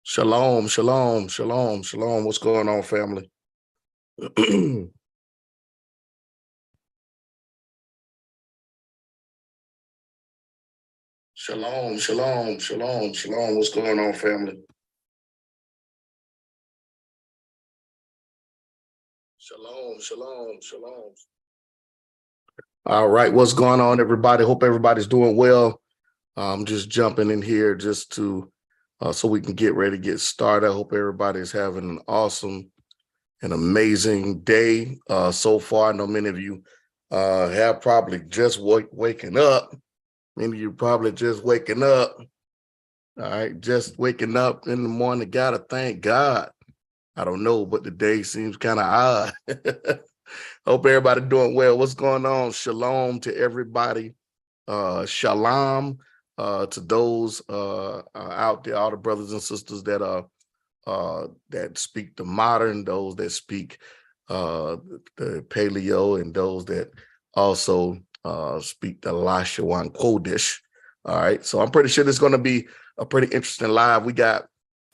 Shalom, shalom, shalom, shalom. What's going on, family? Shalom, shalom, shalom, shalom. What's going on, family? Shalom, shalom, shalom. All right, what's going on, everybody? Hope everybody's doing well. I'm just jumping in here just to so we can get ready to get started. I hope everybody's having an awesome and amazing day so far. I know many of you have probably just waking up. Many of you probably just waking up. All right, just waking up in the morning. Gotta thank God. I don't know, but the day seems kind of odd. Hope everybody doing well. What's going on? Shalom to everybody. Shalom to those out there, all the brothers and sisters that that speak the modern, those that speak the paleo, and those that also speak the Lashawan Kodesh. All right, so I'm pretty sure this is going to be a pretty interesting live. We got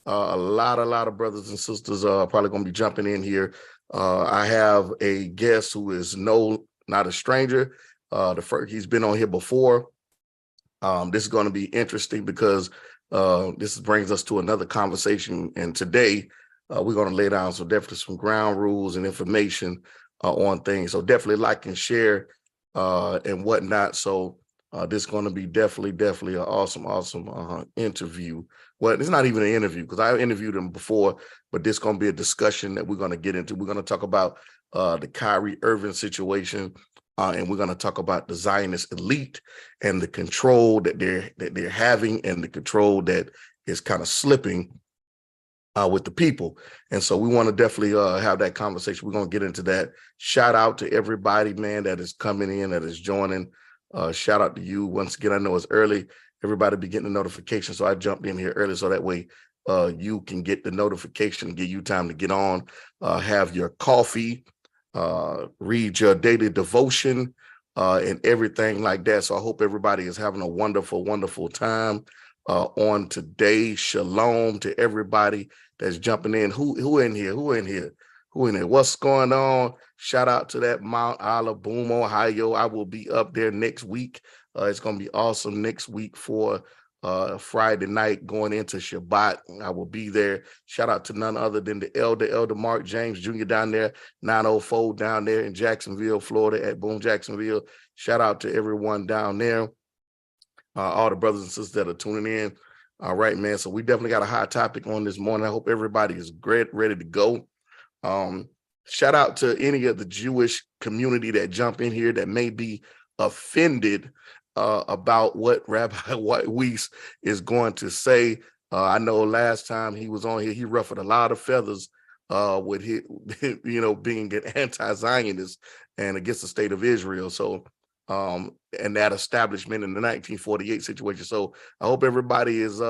a lot of brothers and sisters probably going to be jumping in here. I have a guest who is not a stranger. He's been on here before. This is going to be interesting because this brings us to another conversation. And today we're going to lay down some ground rules and information on things. So definitely like and share and whatnot. So this is going to be definitely an awesome interview. Well, it's not even an interview because I interviewed him before, but this is going to be a discussion that we're going to get into. We're going to talk about the Kyrie Irving situation. And we're going to talk about the Zionist elite and the control that they're having and the control that is kind of slipping with the people. And so we want to definitely have that conversation. We're going to get into that. Shout out to everybody, man, that is coming in, that is joining. Shout out to you. Once again, I know it's early. Everybody be getting the notification. So I jumped in here early so that way you can get the notification, give you time to get on, have your coffee, read your daily devotion and everything like that. So I hope everybody is having a wonderful time on today. Shalom to everybody that's jumping in. Who in here? What's going on? Shout out to that Mount Olive, Boom, Ohio. I will be up there next week. It's going to be awesome next week for Friday night going into Shabbat. I will be there. Shout out to none other than the Elder Mark James Jr. down there, 904 down there in Jacksonville, Florida at Boom Jacksonville. Shout out to everyone down there, all the brothers and sisters that are tuning in. All right, man. So we definitely got a hot topic on this morning. I hope everybody is great, ready to go. Shout out to any of the Jewish community that jump in here that may be offended about what Rabbi Weiss is going to say. I know last time he was on here, he ruffled a lot of feathers with his, being an anti-Zionist and against the state of Israel. So, and that establishment in the 1948 situation. So I hope everybody is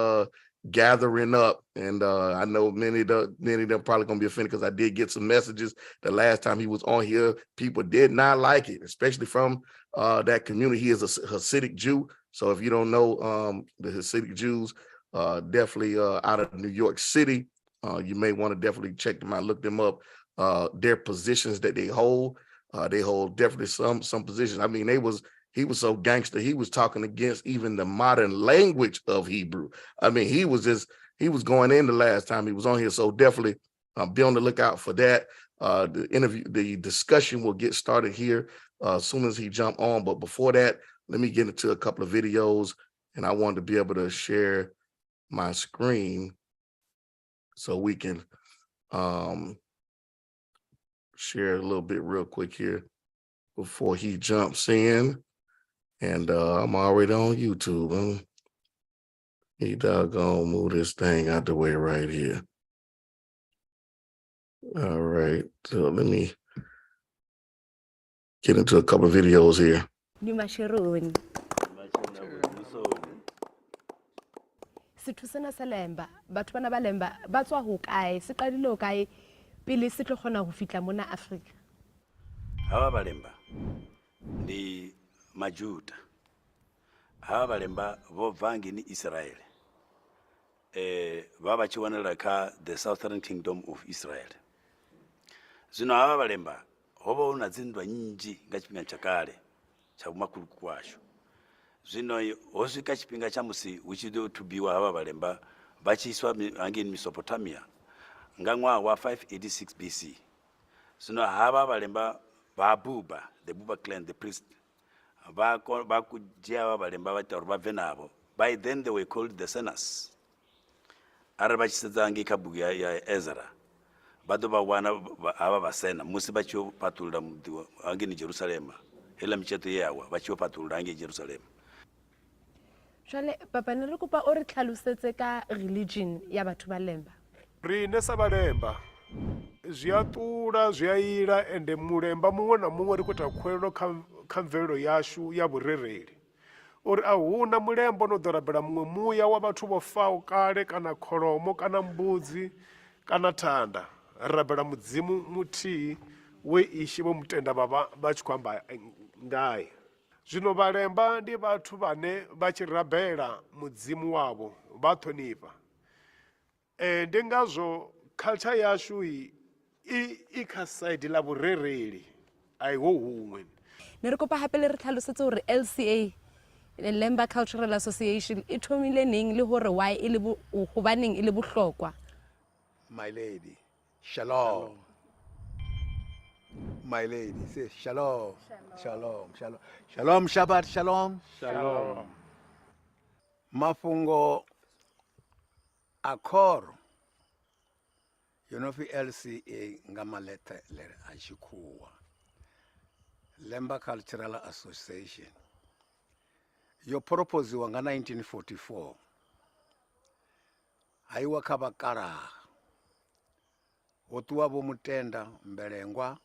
gathering up, and I know many of them probably gonna be offended because I did get some messages the last time he was on here. People did not like it, especially from that community. He is a Hasidic Jew, so if you don't know the Hasidic Jews, definitely out of New York City, you may want to definitely check them out, look them up. Their positions that they hold definitely some positions. I mean, he was so gangster. He was talking against even the modern language of Hebrew. I mean, he was going in the last time he was on here. So definitely be on the lookout for that. The discussion will get started here as soon as he jump on. But before that, let me get into a couple of videos, and I wanted to be able to share my screen so we can share a little bit real quick here before he jumps in. And I'm already on YouTube. He doggone move this thing out the way right here. All right, so let me get into a couple of videos here. Sithusena selemba batho bana ba lemba ba tswa ho kae se qadile ho kae pele se tlo kgona ho fitla mona Afrika. Hawa balemba ni majuda, hawa balemba vo vangi ni Israeli. ba ba tshi wanela kha the Southern Kingdom of Israel. Zwino ava vhalemba ho vha hu na dzinndwa nnzhi nga tshifhinga tsha kale tsha vhumakhulukuku washu. Zwino ho swika tshifhinga tsha musi hu tshi ḓo thubiwa havha vhalemba vha tshi iswa hangeni Mesopotamia nga ṅwaha wa 586 BC. Zwino havha vhalemba vha Buba, the Buba clan, the priest, ba ku dzhia havha vhalemba vha ita uri vha bve navho. By then they were called the Sinners. Arali vha tshi sedza hangei kha bugu ya Ezra vha ḓo vha wana havha vhasena musi vha tshi yo paṱulula muḓi hangeni Jerusalema, heiḽa mitsheto ye yawa vha tshi yo paṱulula hangei Jerusalema. Jwale papa ne re kopa o re tlhalosetse ka religion ya batho ba lemba. Rine sa vhalemba zwi a ṱula zwi a ila ende mulemba muṅwe na muṅwe ri khou ita khuwelelo kha mvelelo yashu ya vhurereli uri a huna mulemba no ḓo rabela muṅwe muya wa vhathu vho faho kale kana kholomo kana mbudzi kana thanda rabela mudzimu muthihi we ishi vho mutenda vha tshi khou amba ngaye. Zwino vhalemba ndi vhathu vhane vha tshi rabela mudzimu wavho vha ṱhonifha. Ndi ngazwo culture yashu i kha side la vhurereli a iho huṅwe. Ne re kopa hape le re tlhalosetse hore LCA, Lemba Cultural Association, e thomile neng le hore why e le hobaneng e le bohlokwa. My lady, shalom. My lady, say shalom. Shalom, shalom. Shalom, Shabbat, shalom. Shalom. Mafungo akoro. You know, LCA ngamaleta le ashikuwa. Lemba Cultural Association. Your purpose was 1944. Aiwa kabakara. Otuwa bomutenda mbelengwa.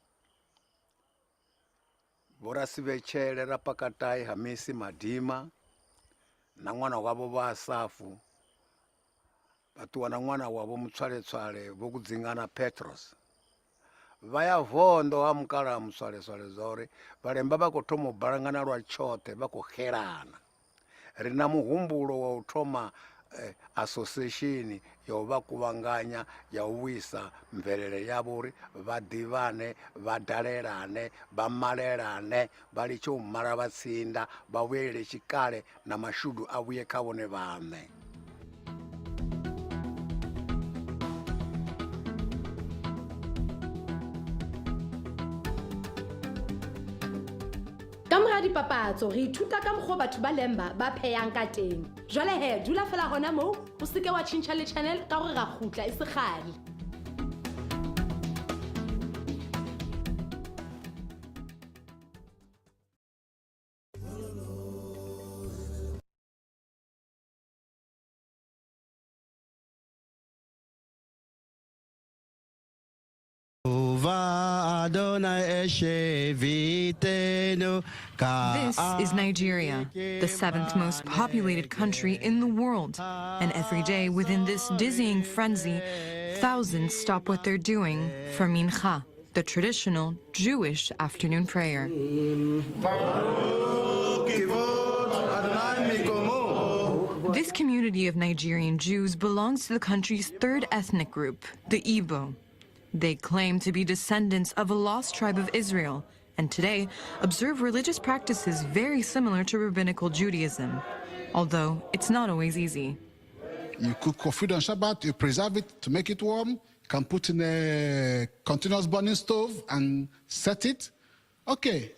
Vorasivechele rapakatai Hamisi Madima. Na mwana wabo ba Asafu. Batuwa na mwana wabo mtswale vokudzingana Petros. Vaya vondo wa mkala mswale zore valemba vakothoma ubalangana lwa chote vakuherana rina muhumbulo wa uthoma association ya uvakuvanganya ya uwisa mvelele yavo uri vadivane vadalelane vamalelane vali chomala vatsinda vavuyelele chikale na mashudu avuye kha vone vane. Kamora dipapatso re ithuta ka mokgwa batho ba lemba ba pheyang ka teng. Jwale he dula fela gona moo o seke wa tšhintšha le channel ka gore ra khutla e se kgale. This is Nigeria, the 7th most populated country in the world. And every day within this dizzying frenzy, thousands stop what they're doing for mincha, the traditional Jewish afternoon prayer. This community of Nigerian Jews belongs to the country's third ethnic group, the Igbo. They claim to be descendants of a lost tribe of Israel, and today observe religious practices very similar to rabbinical Judaism, although it's not always easy. You cook food on Shabbat, you preserve it to make it warm, you can put in a continuous burning stove and set it. Okay,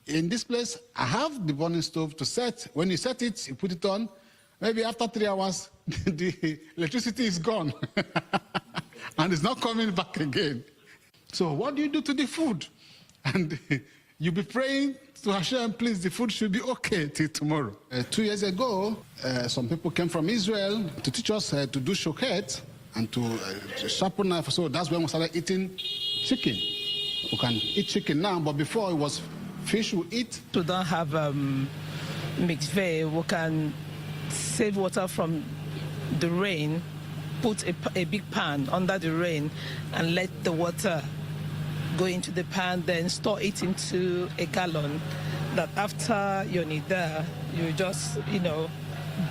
in this place, I have the burning stove to set. When you set it, you put it on, maybe after 3 hours, the electricity is gone. And it's not coming back again. So what do you do to the food? And you'll be praying to Hashem, please, the food should be okay till tomorrow. 2 years ago, some people came from Israel to teach us to do shochet and to sharpen knife. So that's when we started eating chicken. We can eat chicken now, but before it was fish we eat. We don't have mikveh. We can save water from the rain, put a big pan under the rain and let the water go into the pan, then store it into a gallon, that after your nida, you just,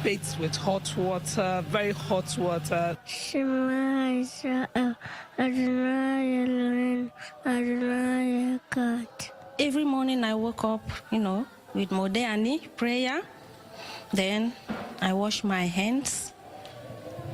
bathed with hot water, very hot water. Shema Israel, Adonai Elohim, Adonai Echad. Every morning I woke up, with Modéani prayer. Then I wash my hands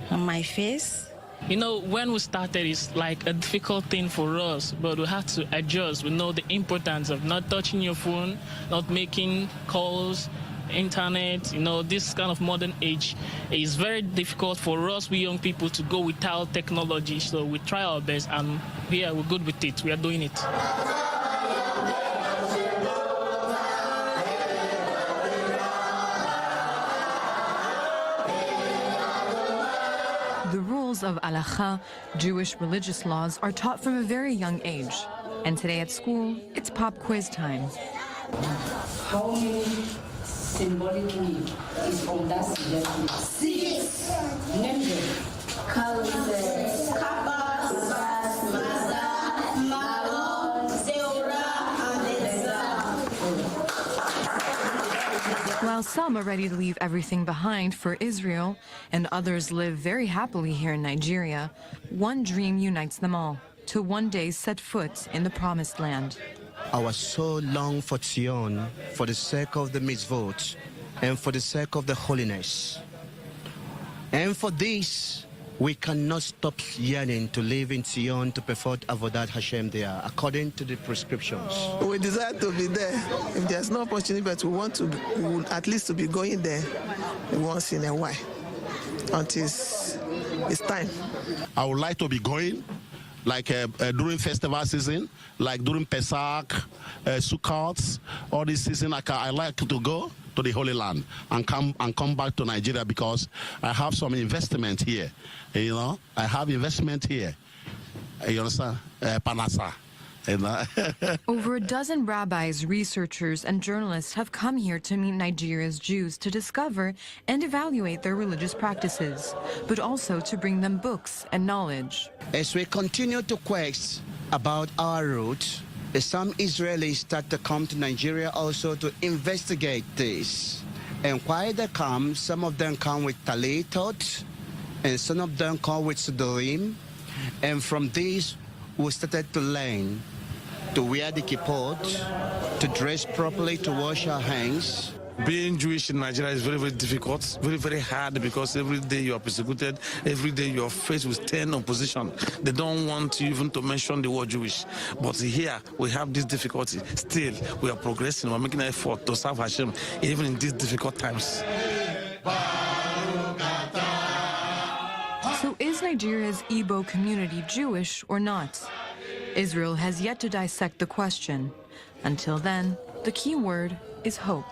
and my face. When we started, it's like a difficult thing for us, but we had to adjust. We know the importance of not touching your phone, not making calls, internet. This kind of modern age is very difficult for us, we young people, to go without technology. So we try our best, and we're good with it. We are doing it. The rules of halakha, Jewish religious laws, are taught from a very young age. And today at school, it's pop quiz time. How many symbolically is from that suggestion? 6. Name them. While some are ready to leave everything behind for Israel, and others live very happily here in Nigeria, one dream unites them all: to one day set foot in the Promised Land. I was so long for Zion, for the sake of the mitzvot, and for the sake of the holiness. And for this, we cannot stop yearning to live in Zion to perform Avodat Hashem there, according to the prescriptions. We desire to be there. If there's no opportunity, but we want at least to be going there once in a while, until it's time. I would like to be going, like during festival season, like during Pesach, Sukkot, all this season. I like to go to the Holy Land and come back to Nigeria, because I have some investment here. I have investment here. You understand? Panasa. Over a dozen rabbis, researchers, and journalists have come here to meet Nigeria's Jews to discover and evaluate their religious practices, but also to bring them books and knowledge. As we continue to quest about our roots, some Israelis start to come to Nigeria also to investigate this. And while they come, some of them come with talitot, and some of them come with sudorim. And from this, we started to learn to wear the kippot, to dress properly, to wash our hands. Being Jewish in Nigeria is very, very difficult, very, very hard, because every day you are persecuted, every day you are faced with 10 opposition. They don't want you even to mention the word Jewish. But here, we have this difficulty. Still, we are progressing, we're making an effort to serve Hashem, even in these difficult times. So is Nigeria's Igbo community Jewish or not? Israel has yet to dissect the question. Until then, the key word is hope.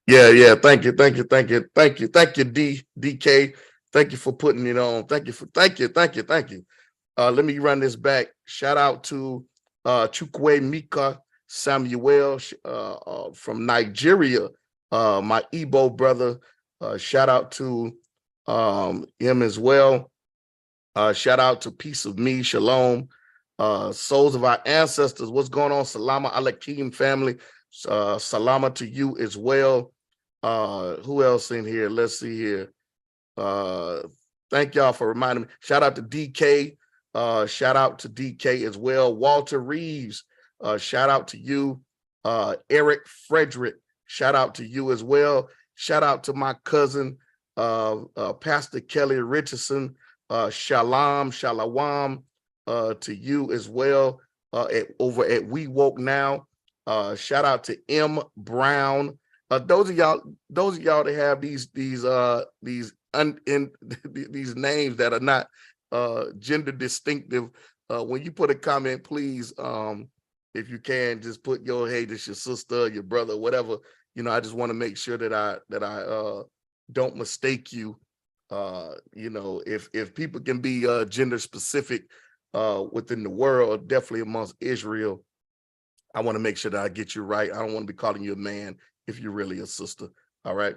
Yeah. Thank you, DK. Thank you for putting it on. Thank you. Let me run this back. Shout out to Chukwe Mika Samuel from Nigeria, my Igbo brother. Shout out to him as well. Shout out to Peace of Me, Shalom. souls of our ancestors. What's going on? Salama Alakim family. Salama to you as well. Who else in here? Let's see here. Thank y'all for reminding me. Shout out to DK. Shout out to DK as well. Walter Reeves. Shout out to you. Eric Frederick. Shout out to you as well. Shout out to my cousin, Pastor Kelly Richardson. Shalom to you as well. Over at We Woke Now. Shout out to M Brown. Those of y'all that have these names that are not gender distinctive. When you put a comment, please, if you can, just put your, hey, this your sister, your brother, whatever. I just want to make sure that I don't mistake you. If people can be gender specific within the world, definitely amongst Israel, I want to make sure that I get you right. I don't want to be calling you a man if you're really a sister. All right.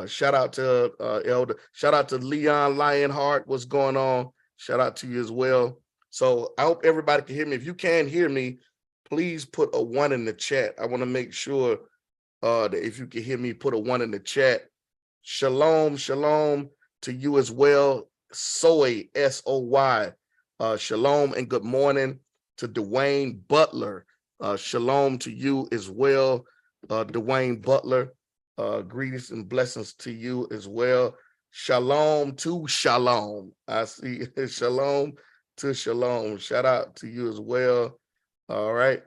Shout out to Elder. Shout out to Leon Lionheart. What's going on? Shout out to you as well. So I hope everybody can hear me. If you can't hear me, please put a 1 in the chat. I want to make sure that if you can hear me, put a 1 in the chat. Shalom to you as well. Soy, S-O-Y. Shalom and good morning to Dwayne Butler. Shalom to you as well, Dwayne Butler. Greetings and blessings to you as well. Shalom to shalom. I see shalom to shalom. Shout out to you as well. All right.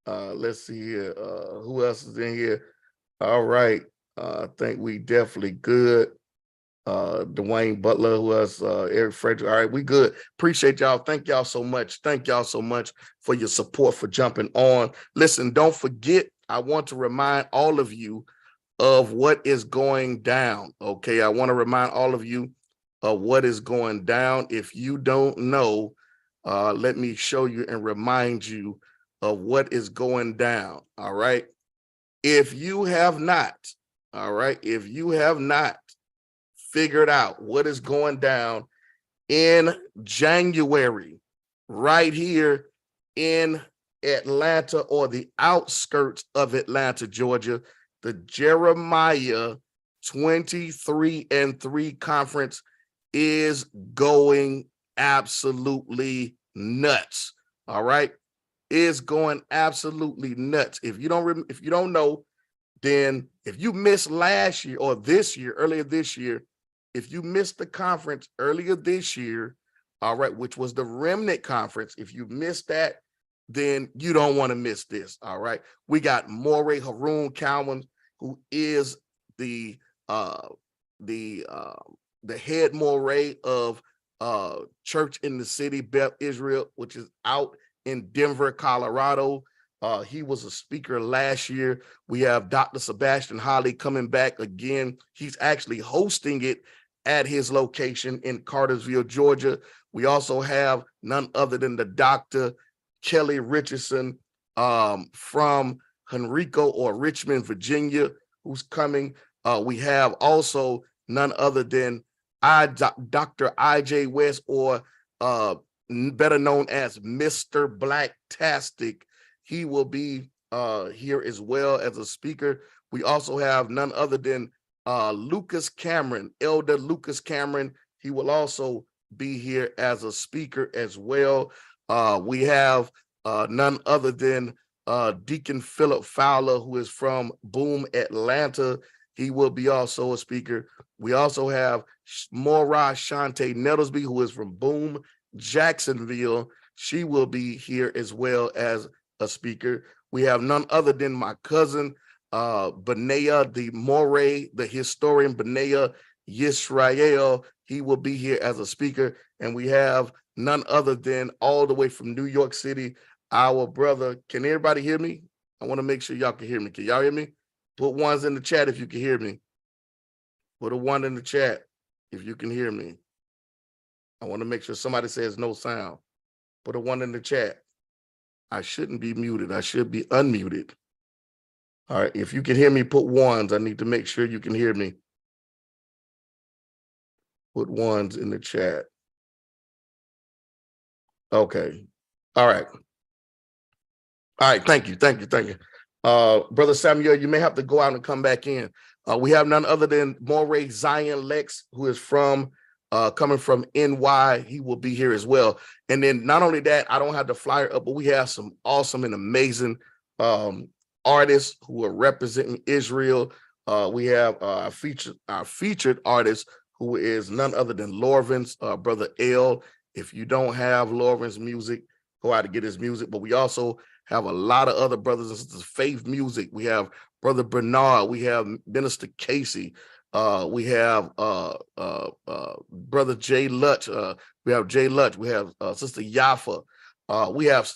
Let's see here. Who else is in here? All right. I think we definitely good. Dwayne Butler, who else? Eric Frederick. All right, we good. Appreciate y'all. Thank y'all so much. Thank y'all so much for your support, for jumping on. Listen, don't forget, I want to remind all of you of what is going down. Okay, I want to remind all of you of what is going down. If you don't know, let me show you and remind you of what is going down. All right. If you have not, all right, if you have not figured out what is going down in January, right here in Atlanta or the outskirts of Atlanta, Georgia, the Jeremiah 23-3 conference is going absolutely nuts. All right, is going absolutely nuts. If you don't know, then if you missed last year or this year, earlier this year, if you missed the conference earlier this year, all right, which was the Remnant Conference, if you missed that, then you don't want to miss this. All right, we got Moray Haroon Cowan, who is the head Moray of Church in the City, Beth Israel, which is out in Denver, Colorado. He was a speaker last year. We have Dr. Sebastian Holly coming back again. He's actually hosting it at his location in Cartersville, Georgia. We also have none other than the Dr. Kelly Richardson from Henrico or Richmond, Virginia, who's coming. We have also none other than Dr. I.J. West, or better known as Mr. Blacktastic. He will be here as well as a speaker. We also have none other than Lucas Cameron, Elder Lucas Cameron. He will also be here as a speaker as well. We have none other than Deacon Philip Fowler, who is from Boom, Atlanta. He will be also a speaker. We also have Mora Shante Nettlesby, who is from Boom, Jacksonville. She will be here as well as a speaker. We have none other than my cousin, Benaya, the Moray, the historian Benaya Yisrael. He will be here as a speaker. And we have none other than, all the way from New York City, our brother. Can everybody hear me? I want to make sure y'all can hear me. Can y'all hear me? Put ones in the chat if you can hear me. Put a 1 in the chat if you can hear me. I want to make sure somebody says no sound. Put a 1 in the chat. I shouldn't be muted. I should be unmuted. All right. If you can hear me, put 1s. I need to make sure you can hear me. Put 1s in the chat. Okay. All right. All right. Thank you. Brother Samuel, you may have to go out and come back in. We have none other than Moray Zion Lex, who is coming from NY. He will be here as well. And then not only that, I don't have the flyer up, but we have some awesome and amazing artists who are representing Israel. We have our featured artist, who is none other than Lorvin's brother L. If you don't have Lorvin's music, go out to get his music. But we also have a lot of other brothers and sisters, Faith Music. We have Brother Bernard. We have Minister Casey. We have Brother Jay Lutch. We have Jay Lutch. We have Sister Yafa. We have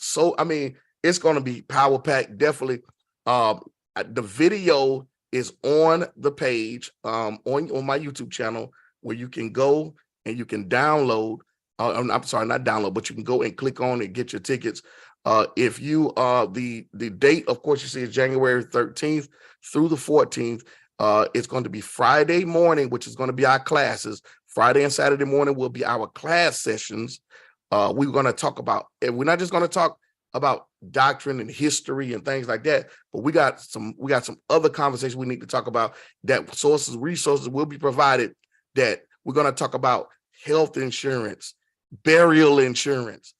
it's going to be power packed. Definitely. The video is on the page on my YouTube channel, where you can go and you can download. I'm sorry, not download, but you can go and click on and get your tickets. If you the date, of course, you see is January 13th through the 14th. It's going to be Friday morning, which is going to be our classes. Friday and Saturday morning will be our class sessions. We're going to talk about, and we're not just going to talk about doctrine and history and things like that, but we got some other conversations we need to talk about. That resources will be provided. That we're going to talk about health insurance, burial insurance,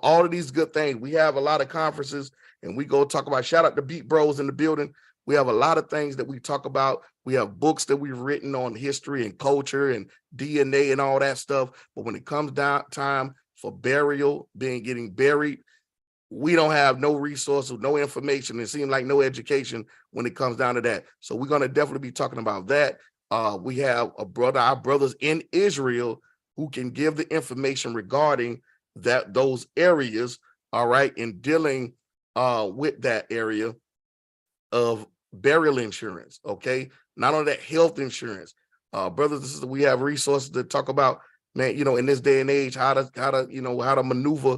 all of these good things. We have a lot of conferences, and we go talk about, shout out to Beat Bros in the building. We have a lot of things that we talk about. We have books that we've written on history and culture and DNA and all that stuff. But when it comes down time for burial, getting buried, we don't have no resources, no information. It seems like no education when it comes down to that. So we're going to definitely be talking about that. We have our brothers in Israel who can give the information regarding those areas, all right, in dealing with that area of burial insurance, okay? Not only that, health insurance. Brothers and sisters, we have resources to talk about, man, in this day and age, how to maneuver,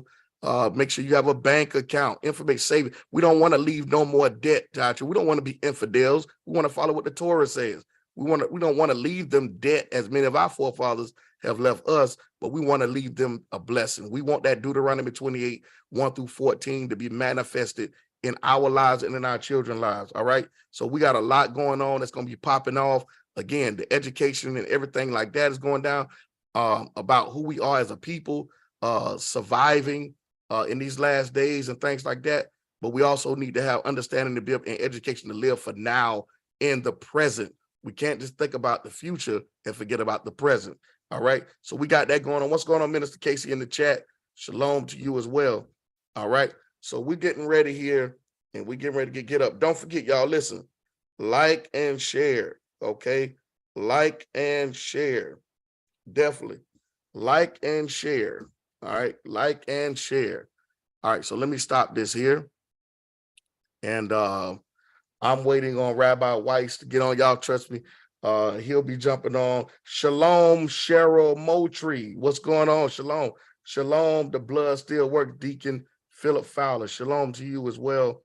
make sure you have a bank account, information saving. We don't want to leave no more debt, Joshua. We don't want to be infidels. We want to follow what the Torah says. We don't want to leave them debt as many of our forefathers have left us, but we want to leave them a blessing. We want that Deuteronomy 28, 1 through 14 to be manifested in our lives and in our children's lives. All right. So we got a lot going on that's going to be popping off. Again, the education and everything like that is going down, about who we are as a people, surviving in these last days and things like that. But we also need to have understanding to be and education to live for now in the present. We can't just think about the future and forget about the present. All right. So we got that going on. What's going on, Minister Casey, in the chat? Shalom to you as well. All right. So we're getting ready here, and we're getting ready to get up. Don't forget, y'all, listen, like and share. Okay. Like and share. Definitely. Like and share. All right. Like and share. All right. So let me stop this here. And I'm waiting on Rabbi Weiss to get on. Y'all trust me. He'll be jumping on. Shalom, Cheryl Moultrie. What's going on? Shalom. Shalom, the blood still works. Deacon Philip Fowler. Shalom to you as well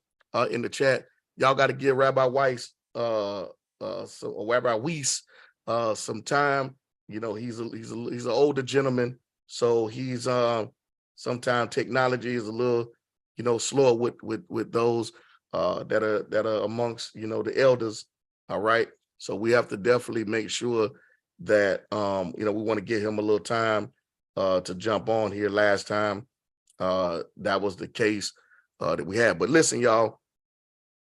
in the chat. Y'all got to give Rabbi Weiss, Rabbi Weiss, some time. He's an older gentleman, so he's sometimes technology is a little, slower with those that are amongst the elders. All right. So we have to definitely make sure that we want to give him a little time to jump on here. Last time that was the case that we had. But listen, y'all,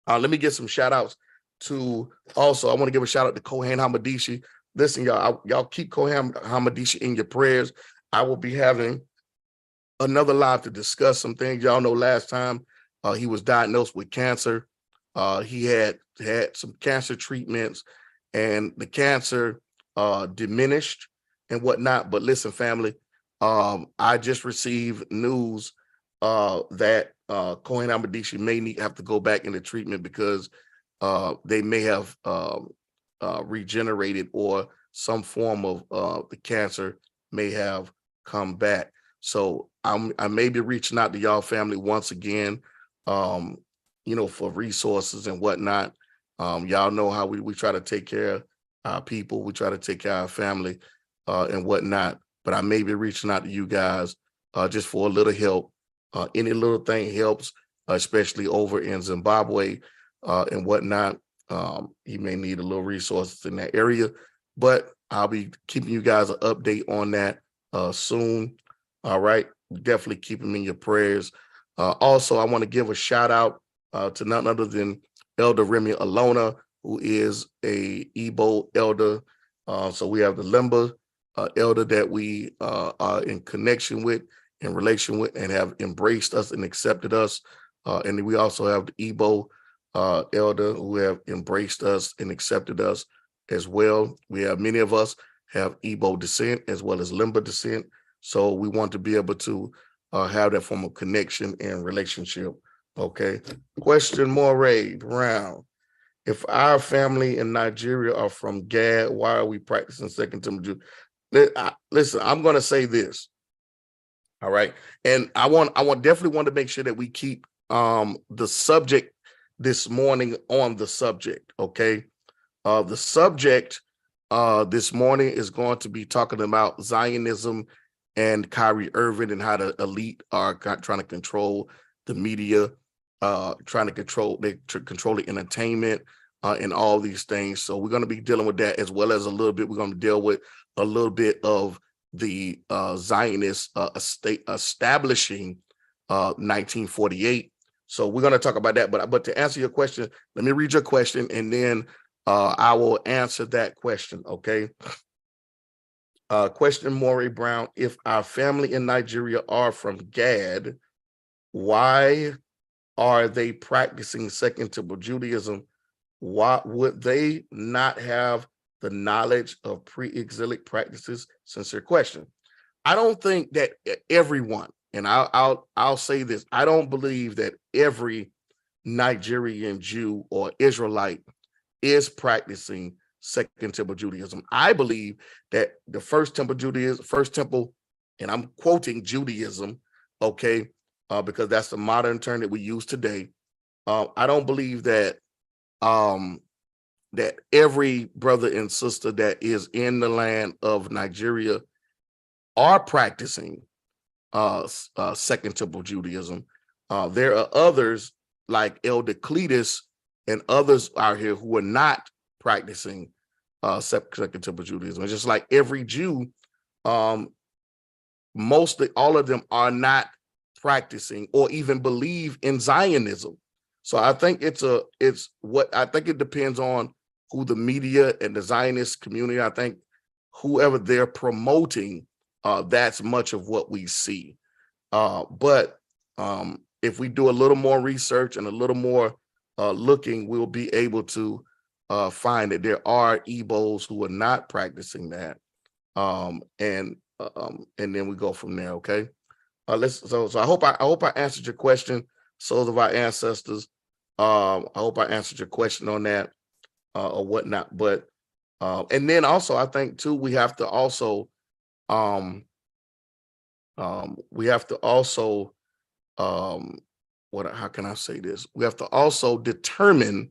let me get some shout outs to also. I want to give a shout out to Kohen Hamadishi. Listen, y'all keep Kohen Hamadishi in your prayers. I will be having another live to discuss some things. Y'all know last time he was diagnosed with cancer. He had some cancer treatments, and the cancer diminished and whatnot. But listen, family, I just received news that Kohen Hamadishi may have to go back into treatment because they may have regenerated, or some form of the cancer may have come back. So I may be reaching out to y'all family once again, for resources and whatnot. Y'all know how we try to take care of our people. We try to take care of our family and whatnot. But I may be reaching out to you guys just for a little help Any little thing helps, especially over in Zimbabwe and whatnot. He may need a little resources in that area, but I'll be keeping you guys an update on that soon. All right, definitely keep him in your prayers. Also, I want to give a shout out to none other than Elder Remy Alona, who is a Igbo elder. So we have the Limba elder that we are in connection with, in relation with, and have embraced us and accepted us. And then we also have the Igbo elder who have embraced us and accepted us as well. We have many of us have Igbo descent as well as Limba descent. So we want to be able to have that form of connection and relationship. Okay. Question Moray Brown. If our family in Nigeria are from Gad, why are we practicing Second Timothy? Listen, I'm going to say this. All right. And I definitely want to make sure that we keep the subject this morning on the subject. Okay. The subject this morning is going to be talking about Zionism and Kyrie Irving and how the elite are trying to control the media, trying to control the entertainment and all these things. So we're going to be dealing with that, as well as a little bit. We're going to deal with a little bit of the Zionist state establishing 1948. So we're going to talk about that. But to answer your question, let me read your question, and then I will answer that question. Okay. Question Maury Brown. If our family in Nigeria are from Gad, why are they practicing Second Temple Judaism? Why would they not have the knowledge of pre-exilic practices? Sincere question. I don't think that everyone, and I'll say this, I don't believe that every Nigerian Jew or Israelite is practicing Second Temple Judaism. I believe that the first temple, and I'm quoting Judaism, okay, because that's the modern term that we use today. I don't believe that that every brother and sister that is in the land of Nigeria are practicing Second Temple Judaism. There are others like Elder Cletus and others out here who are not practicing Second Temple Judaism. It's just like every Jew, mostly all of them are not practicing or even believe in Zionism. So I think I think it depends on who the media and the Zionist community, I think whoever they're promoting, that's much of what we see. But if we do a little more research and a little more looking, we'll be able to find that there are Igbos who are not practicing that. And then we go from there. Okay. So I hope I answered your question, souls of our ancestors. I hope I answered your question on that or whatnot. But and then also I think too we have to also how can I say this? We have to also determine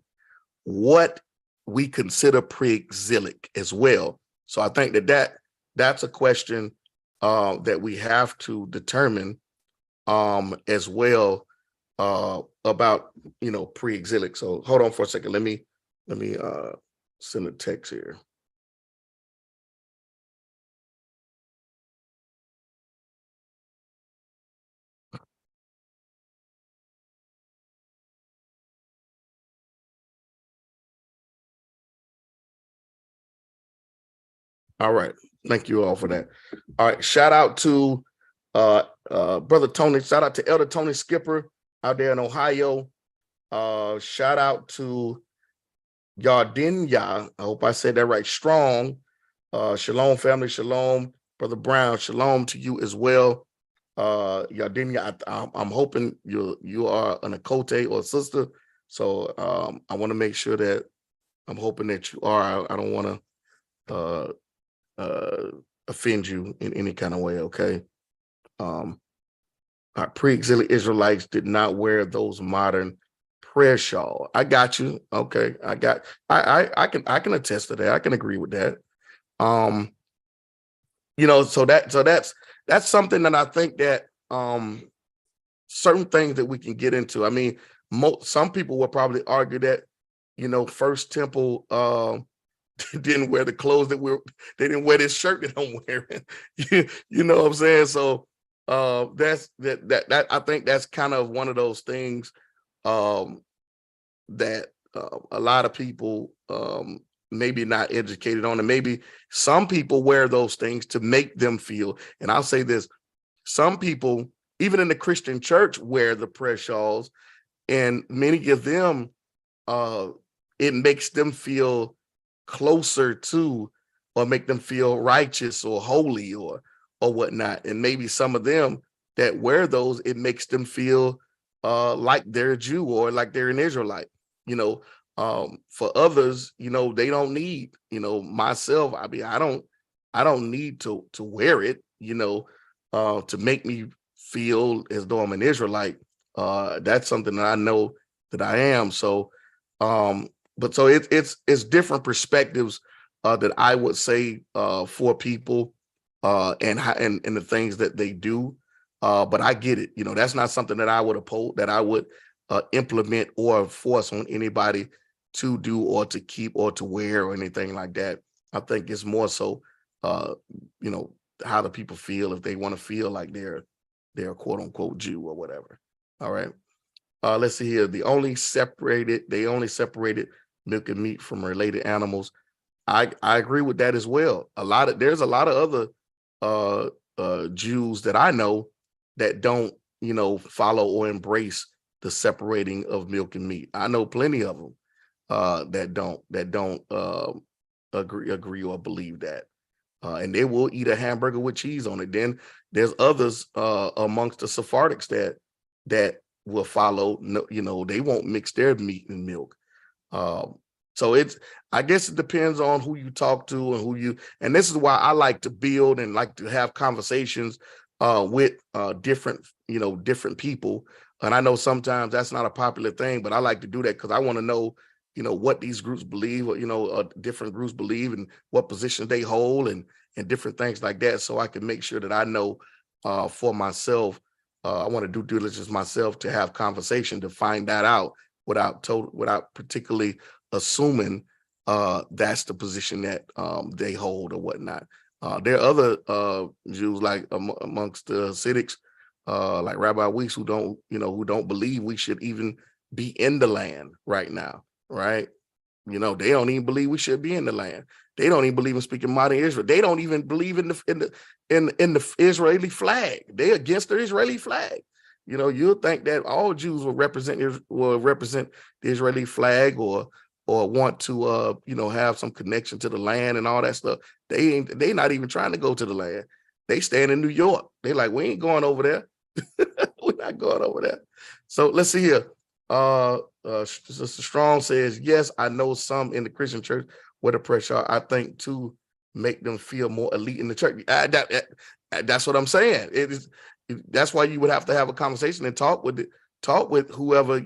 what we consider pre-exilic as well. So I think that's a question that we have to determine as well about pre-exilic. So hold on for a second. Let me send a text here. All right. Thank you all for that. All right. Shout out to Brother Tony. Shout out to Elder Tony Skipper out there in Ohio. Shout out to Yardinya. I hope I said that right. Strong. Shalom, family. Shalom. Brother Brown. Shalom to you as well. Yardinya, I'm hoping you are an Akote or sister. So I want to make sure that I'm hoping that you are. I don't want to offend you in any kind of way. Okay. Our pre-exilic Israelites did not wear those modern prayer shawl. I got you. Okay. I can attest to that. I can agree with that. So that's something that I think that certain things that we can get into. I mean, some people will probably argue that, First Temple didn't wear the clothes they didn't wear this shirt that I'm wearing. You know what I'm saying? So that's that I think that's kind of one of those things that a lot of people maybe not educated on, and maybe some people wear those things to make them feel. And I'll say this: some people, even in the Christian church, wear the prayer shawls, and many of them, it makes them feel closer to, or make them feel righteous or holy or whatnot. And maybe some of them that wear those, it makes them feel like they're a Jew or like they're an Israelite. For others, they don't need, myself. I mean, I don't need to wear it, to make me feel as though I'm an Israelite. That's something that I know that I am. So, but so it's different perspectives that I would say for people and the things that they do. But I get it. That's not something that I would oppose, that I would implement or force on anybody to do or to keep or to wear or anything like that. I think it's more so, how the people feel, if they want to feel like they're a quote unquote Jew or whatever. All right. Let's see here. They only separated milk and meat from related animals. I agree with that as well. There's a lot of other Jews that I know that don't, follow or embrace the separating of milk and meat. I know plenty of them that don't agree or believe that. And they will eat a hamburger with cheese on it. Then there's others amongst the Sephardics that will follow, they won't mix their meat and milk. So I guess it depends on who you talk to and this is why I like to build and like to have conversations with different people. And I know sometimes that's not a popular thing, but I like to do that because I want to know, what these groups believe, or, different groups believe and what positions they hold and different things like that. So I can make sure that I know for myself, I want to do due diligence myself to have conversation to find that out without particularly assuming that's the position that they hold or whatnot. There are other Jews like amongst the Hasidics, like Rabbi Weiss, who don't believe we should even be in the land right now, right? They don't even believe we should be in the land. They don't even believe in speaking modern Israel. They don't even believe in the Israeli flag. They're against the Israeli flag. You'll think that all Jews will represent the Israeli flag or want to have some connection to the land and all that stuff. They not even trying to go to the land. They stand in New York. They like, we ain't going over there. We're not going over there. So let's see here. Sister Strong says, yes, I know some in the Christian church where the pressure, I think, to make them feel more elite in the church. That's what I'm saying. That's why you would have to have a conversation and talk with whoever,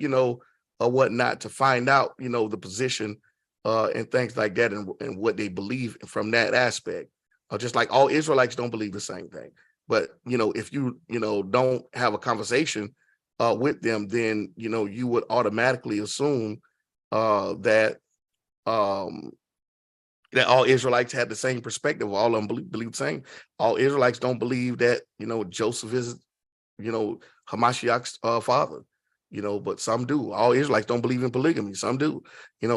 or whatnot, to find out, the position and things like that and what they believe from that aspect. Just like all Israelites don't believe the same thing. But, if you, don't have a conversation with them, then, you would automatically assume that all Israelites had the same perspective. All of them believe the same. All Israelites don't believe that, Joseph is, Hamashiach's father, but some do. All Israelites don't believe in polygamy. Some do,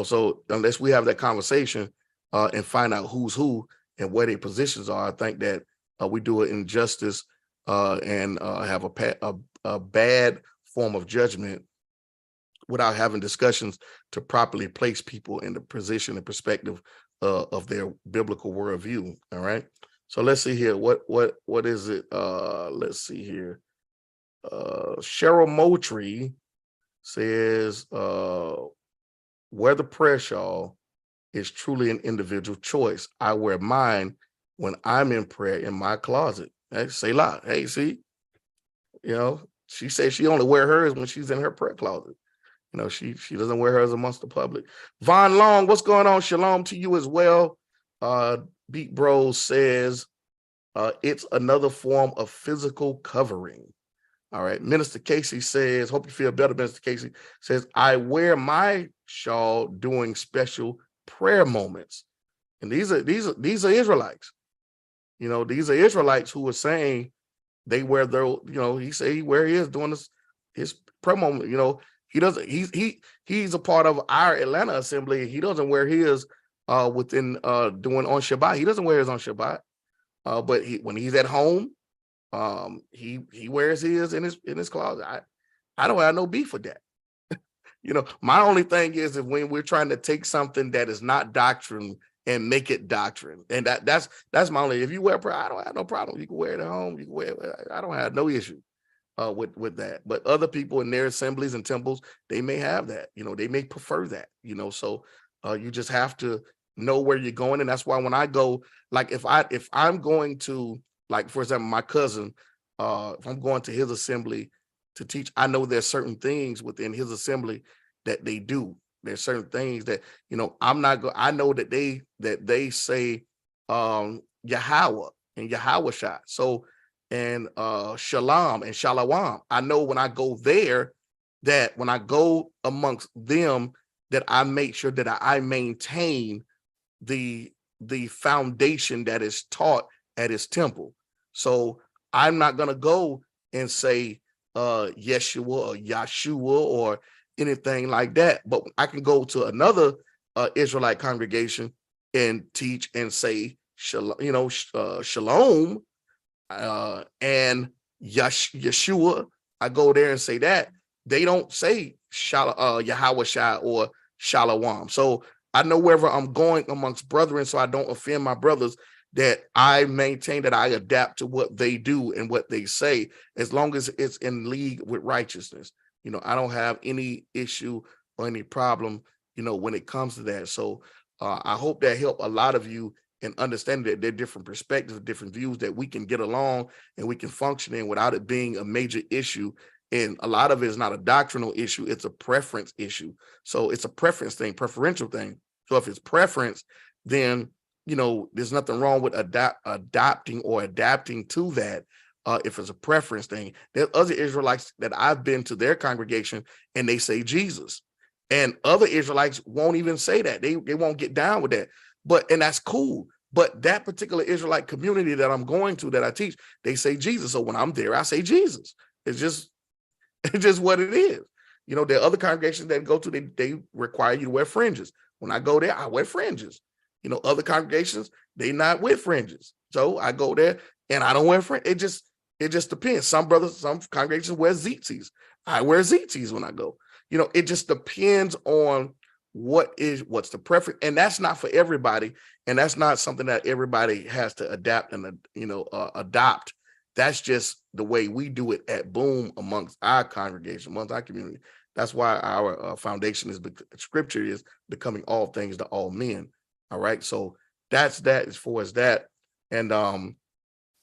so unless we have that conversation and find out who's who and where their positions are, I think that we do an injustice and have a bad form of judgment without having discussions to properly place people in the position and perspective of their biblical worldview. All right. So let's see here. What is it? Let's see here. Cheryl Moultrie says, wear the prayer shawl is truly an individual choice. I wear mine when I'm in prayer in my closet. Hey, Selah. Hey, see, she says she only wear hers when she's in her prayer closet. She doesn't wear hers amongst the public. Von Long, what's going on? Shalom to you as well. Beat Bros says it's another form of physical covering. All right. Minister Casey says, hope you feel better. Minister Casey says, I wear my shawl during special prayer moments. And these are Israelites. You know, these are Israelites who are saying they wear their, you know, he say where he is doing his prayer moment. You know, he doesn't, he's a part of our Atlanta assembly. He doesn't wear his doing on Shabbat. He doesn't wear his on Shabbat. But when he's at home, he wears his in his closet. I don't have no beef with that. You know, my only thing is if when we're trying to take something that is not doctrine and make it doctrine, and that's my only. If you wear prayer, I don't have no problem. You can wear it at home. You can wear it. I don't have no issue with that. But other people in their assemblies and temples, they may have that. You know, they may prefer that. You know, so you just have to know where you're going, and that's why when I go, like if I'm going to, like for example, my cousin, if I'm going to his assembly to teach, I know there's certain things within his assembly that they do. There's certain things that, you know, I'm not going. I know that they say Yahweh and Yahweh. So and Shalom and Shalawam. I know when I go there, that when I go amongst them, that I make sure that I maintain the foundation that is taught at his temple. So I'm not gonna go and say Yeshua or Yahshua or anything like that, but I can go to another Israelite congregation and teach and say shalom, you know, shalom and Yeshua. I go there and say that. They don't say Yahweh Shai or Shalom. So I know wherever I'm going amongst brethren, so I don't offend my brothers, that I maintain that I adapt to what they do and what they say, as long as it's in league with righteousness. You know, I don't have any issue or any problem, you know, when it comes to that. So I hope that helped a lot of you in understanding that there are different perspectives, different views that we can get along and we can function in without it being a major issue. And a lot of it is not a doctrinal issue, it's a preference issue. So it's a preference thing, preferential thing. So if it's preference, then, you know, there's nothing wrong with adopting or adapting to that. If it's a preference thing. There are other Israelites that I've been to their congregation and they say Jesus. And other Israelites won't even say that. They won't get down with that. And that's cool. But that particular Israelite community that I'm going to, that I teach, they say Jesus. So when I'm there, I say Jesus. It's just what it is. You know, there are other congregations that go to, they require you to wear fringes. When I go there, I wear fringes. You know, other congregations, they not with fringes. So I go there and I don't wear fringes. It just depends. Some congregations wear tzitzis. I wear tzitzis when I go. You know, it just depends on what's the preference. And that's not for everybody. And that's not something that everybody has to adapt and, you know, adopt. That's just the way we do it at Boom amongst our congregation, amongst our community. That's why our foundation is, scripture is becoming all things to all men. All right. So that's that as far as that. And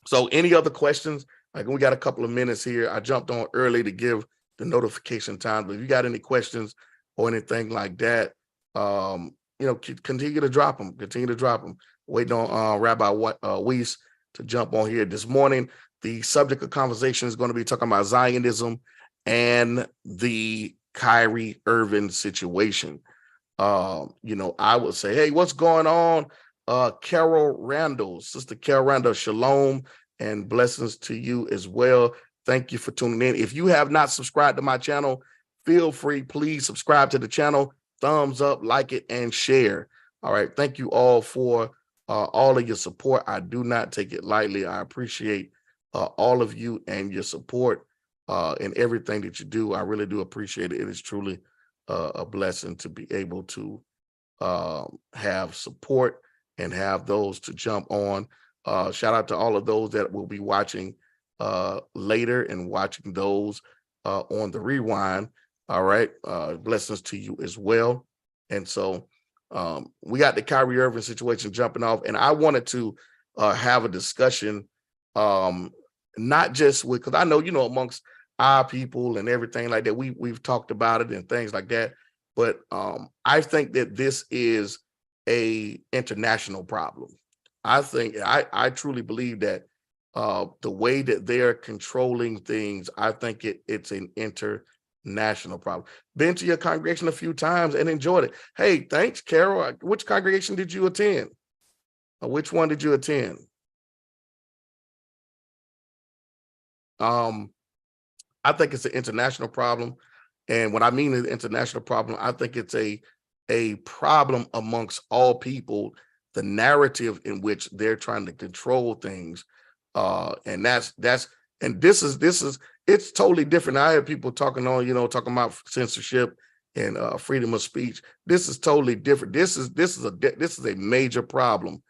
so any other questions? Like, we got a couple of minutes here. I jumped on early to give the notification time, but if you got any questions or anything like that, you know, continue to drop them. Waiting on Rabbi Weiss to jump on here this morning. The subject of conversation is going to be talking about Zionism and the Kyrie Irving situation. You know, I would say, hey, what's going on? Carol Randall, Sister Carol Randall, shalom and blessings to you as well. Thank you for tuning in. If you have not subscribed to my channel, feel free, please subscribe to the channel, thumbs up, like it, and share. All right. Thank you all for all of your support. I do not take it lightly. I appreciate all of you and your support in everything that you do. I really do appreciate it. It is truly a blessing to be able to have support and have those to jump on. Shout out to all of those that will be watching later and watching those on the rewind. All right. Blessings to you as well. And so we got the Kyrie Irving situation jumping off, and I wanted to have a discussion, not just with, because I know, you know, amongst our people and everything like that, we've talked about it and things like that. But I think that this is a international problem. I think I truly believe that the way that they're controlling things, I think it's an international problem. Been to your congregation a few times and enjoyed it. Hey, thanks, Carol. Which congregation did you attend? Which one did you attend? I think it's an international problem. And when I mean an international problem, I think it's a problem amongst all people, the narrative in which they're trying to control things. And this is it's totally different. I have people talking about censorship and freedom of speech. This is totally different. This is a major problem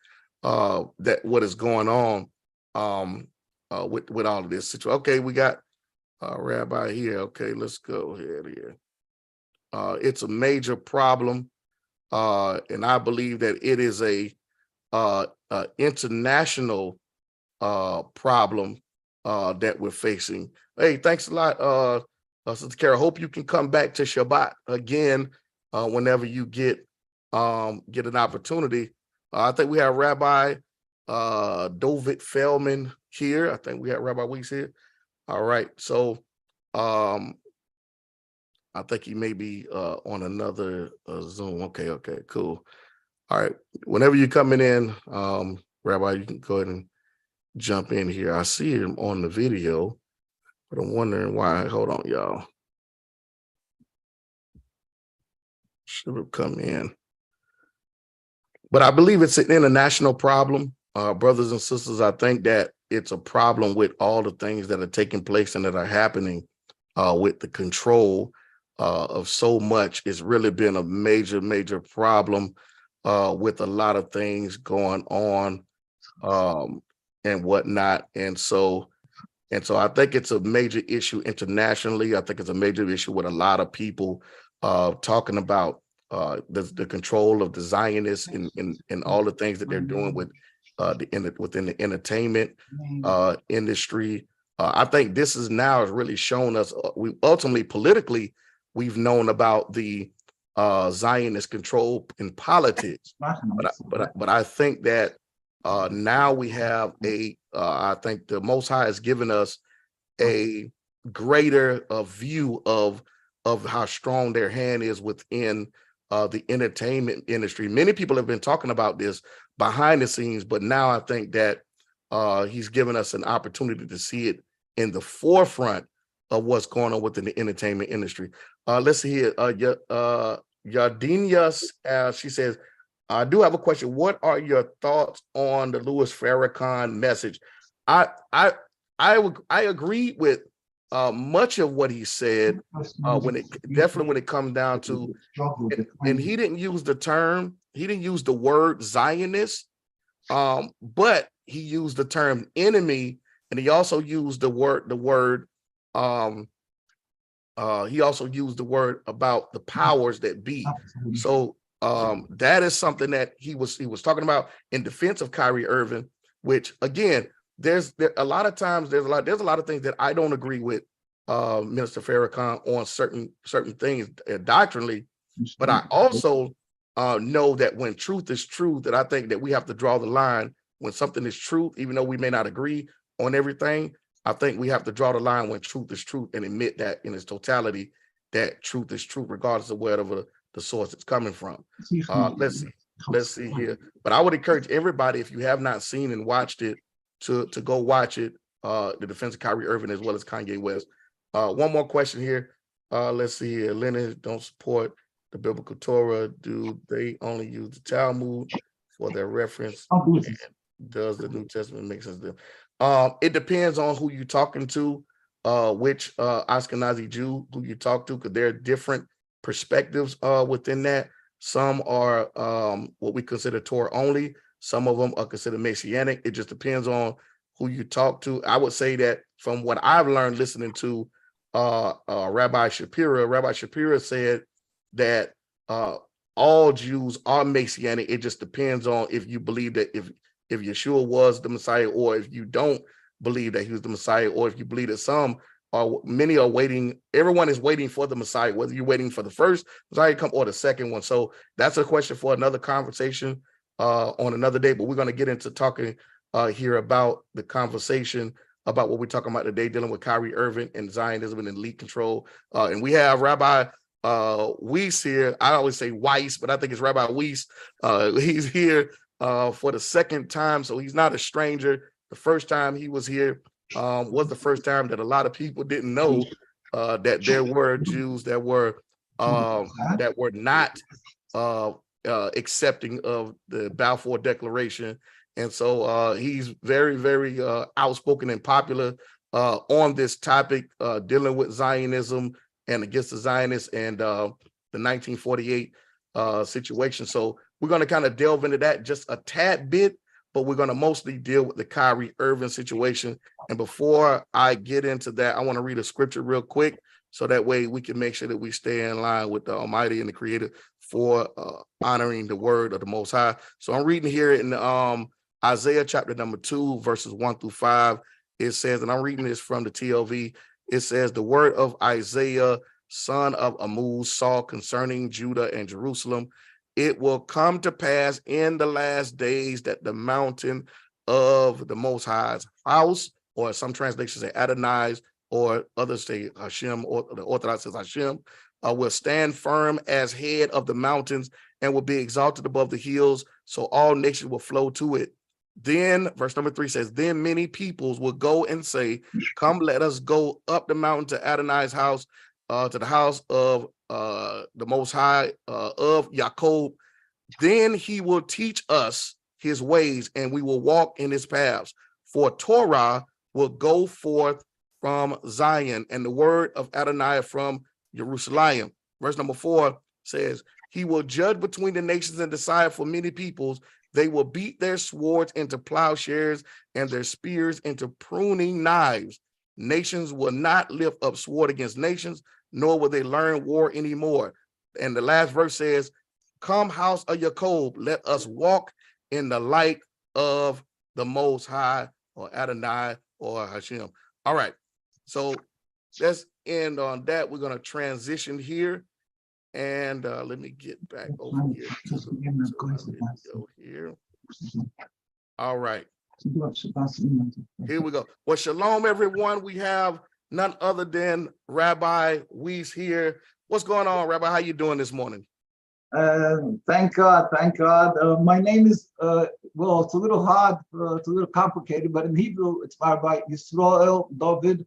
that what is going on with all of this situation. Okay, we got Rabbi here. Okay, let's go ahead here. It's a major problem, and I believe that it is a international problem that we're facing. Hey, thanks a lot, Sister Carol. Hope you can come back to Shabbat again whenever you get an opportunity. I think we have Rabbi Dovid Feldman here. I think we have Rabbi Weiss here. All right, so I think he may be on another Zoom. Okay, cool. All right, whenever you're coming in, Rabbi, you can go ahead and jump in here. I see him on the video, but I'm wondering why. Hold on, y'all. Should have come in. But I believe it's an international problem. Brothers and sisters, I think that it's a problem with all the things that are taking place and that are happening with the control of so much. It's really been a major, major problem with a lot of things going on and whatnot. And so I think it's a major issue internationally. I think it's a major issue with a lot of people talking about the control of the Zionists and all the things that they're doing with within the entertainment industry. I think this is now has really shown us. We ultimately politically we've known about the Zionist control in politics, but I think that now we have I think the Most High has given us a greater view of how strong their hand is within the entertainment industry. Many people have been talking about this behind the scenes, but now I think that he's given us an opportunity to see it in the forefront of what's going on within the entertainment industry. Let's see here. Yardinius, she says, I do have a question. What are your thoughts on the Louis Farrakhan message? I agree with much of what he said when it comes down to, and he didn't use the word Zionist, but he used the term enemy, and he also used the word about the powers that be. So that is something that he was talking about in defense of Kyrie Irving, which again, there's a lot of things that I don't agree with Minister Farrakhan on certain things doctrinally, but I also know that when truth is truth, that I think that we have to draw the line when something is truth, even though we may not agree on everything. I think we have to draw the line when truth is truth and admit that in its totality, that truth is truth, regardless of wherever the source it's coming from. Let's see here. But I would encourage everybody, if you have not seen and watched it, to go watch it, the defense of Kyrie Irving as well as Kanye West. One more question here. Let's see here. Lineage don't support the biblical Torah. Do they only use the Talmud for their reference? And does the New Testament make sense to them? It depends on who you're talking to, which Ashkenazi Jew who you talk to, because there are different perspectives within that. Some are what we consider Torah only. Some of them are considered Messianic. It just depends on who you talk to. I would say that from what I've learned listening to Rabbi Shapiro said that all Jews are Messianic. It just depends on if you believe that if Yeshua was the Messiah, or if you don't believe that he was the Messiah, or if you believe that many are waiting. Everyone is waiting for the Messiah, whether you're waiting for the first Messiah to come or the second one. So that's a question for another conversation on another day, but we're going to get into talking here about the conversation about what we're talking about today, dealing with Kyrie Irving and Zionism and elite control. And we have Rabbi Weiss here. I always say Weiss, but I think it's Rabbi Weiss. He's here for the second time, so he's not a stranger. The first time he was here was the first time that a lot of people didn't know that there were Jews that were not accepting of the Balfour Declaration. And so he's very, very outspoken and popular on this topic, dealing with Zionism and against the Zionists and the 1948 situation. So we're going to kind of delve into that just a tad bit, but we're going to mostly deal with the Kyrie Irving situation. And before I get into that, I want to read a scripture real quick, so that way we can make sure that we stay in line with the Almighty and the Creator for honoring the word of the Most High. So I'm reading here in Isaiah chapter number 2, verses 1-5. It says, and I'm reading this from the TLV. It says, the word of Isaiah, son of Amoz, saw concerning Judah and Jerusalem. It will come to pass in the last days that the mountain of the Most High's house, or some translations say Adonai's, or others say Hashem, or the Orthodox says Hashem, will stand firm as head of the mountains and will be exalted above the hills, so all nations will flow to it. Then, verse number 3 says, then many peoples will go and say, come, let us go up the mountain to Adonai's house, to the house of the Most High of Jacob. Then he will teach us his ways, and we will walk in his paths. For Torah will go forth from Zion, and the word of Adonai from Jerusalem. Verse number 4 says, he will judge between the nations and decide for many peoples. They will beat their swords into plowshares and their spears into pruning knives. Nations will not lift up sword against nations, nor will they learn war anymore. And the last verse says, come, house of Jacob, let us walk in the light of the Most High, or Adonai, or Hashem. All right, so let's end on that. We're going to transition here. And let me get back over here to the video here. All right. Here we go. Well, shalom, everyone. We have none other than Rabbi Weiss here. What's going on, Rabbi? How you doing this morning? Thank God, thank God. My name is, well, it's a little hard, it's a little complicated, but in Hebrew, it's Rabbi Yisrael Dovid,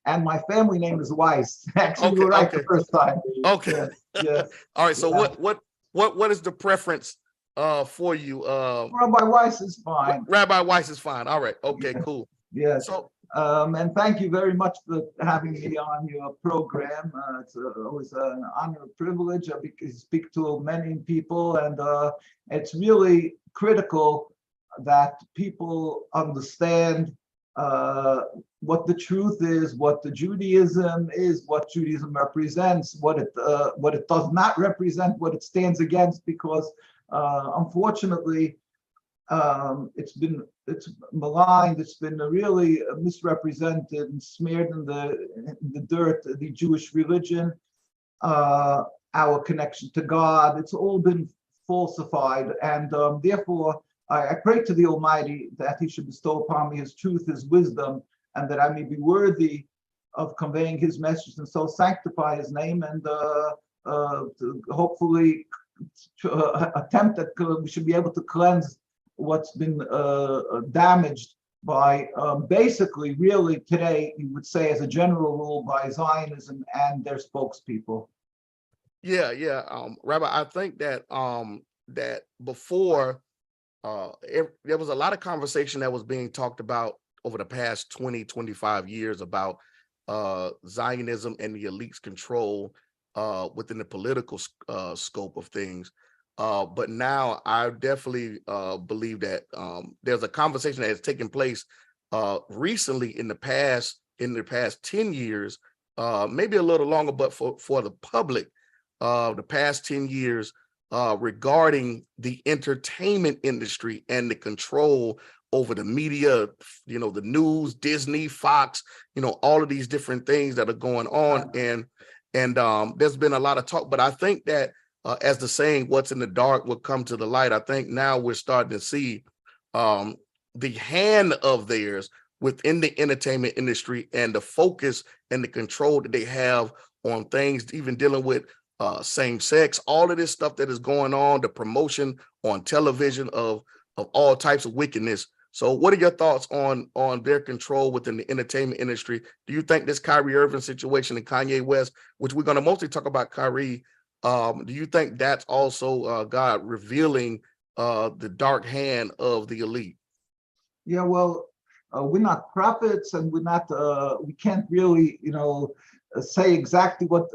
and my family name is Weiss. Actually, Okay, you were right okay. the first time. Okay. Yes. All right. So Yeah. what is the preference for you? Rabbi Weiss is fine. Rabbi Weiss is fine. All right. Okay, cool. Yes. So And thank you very much for having me on your program. It's always an honor and privilege. I speak to many people, and it's really critical that people understand what the truth is, what the Judaism is, what Judaism represents, what it does not represent, what it stands against, because unfortunately, it's maligned, it's been really misrepresented and smeared in the dirt, the Jewish religion, our connection to God. It's all been falsified, and therefore I pray to the Almighty that he should bestow upon me his truth, his wisdom, and that I may be worthy of conveying his message, and so sanctify his name, and to hopefully attempt that we should be able to cleanse what's been damaged by basically, really today, you would say as a general rule, by Zionism and their spokespeople. yeah. Rabbi, I think that that before there was a lot of conversation that was being talked about over the past 20-25 years about Zionism and the elite's control within the political scope of things. But now I definitely believe that there's a conversation that has taken place recently in the past 10 years, maybe a little longer, but for the public, the past 10 years regarding the entertainment industry and the control over the media, the news, Disney, Fox, all of these different things that are going on. And there's been a lot of talk, but I think that as the saying, what's in the dark will come to the light. I think now we're starting to see the hand of theirs within the entertainment industry and the focus and the control that they have on things, even dealing with same sex, all of this stuff that is going on, the promotion on television of all types of wickedness. So what are your thoughts on their control within the entertainment industry? Do you think this Kyrie Irving situation and Kanye West, which we're going to mostly talk about Kyrie, do you think that's also God revealing the dark hand of the elite? Yeah, well, we're not prophets, and we're not. We can't really, say exactly what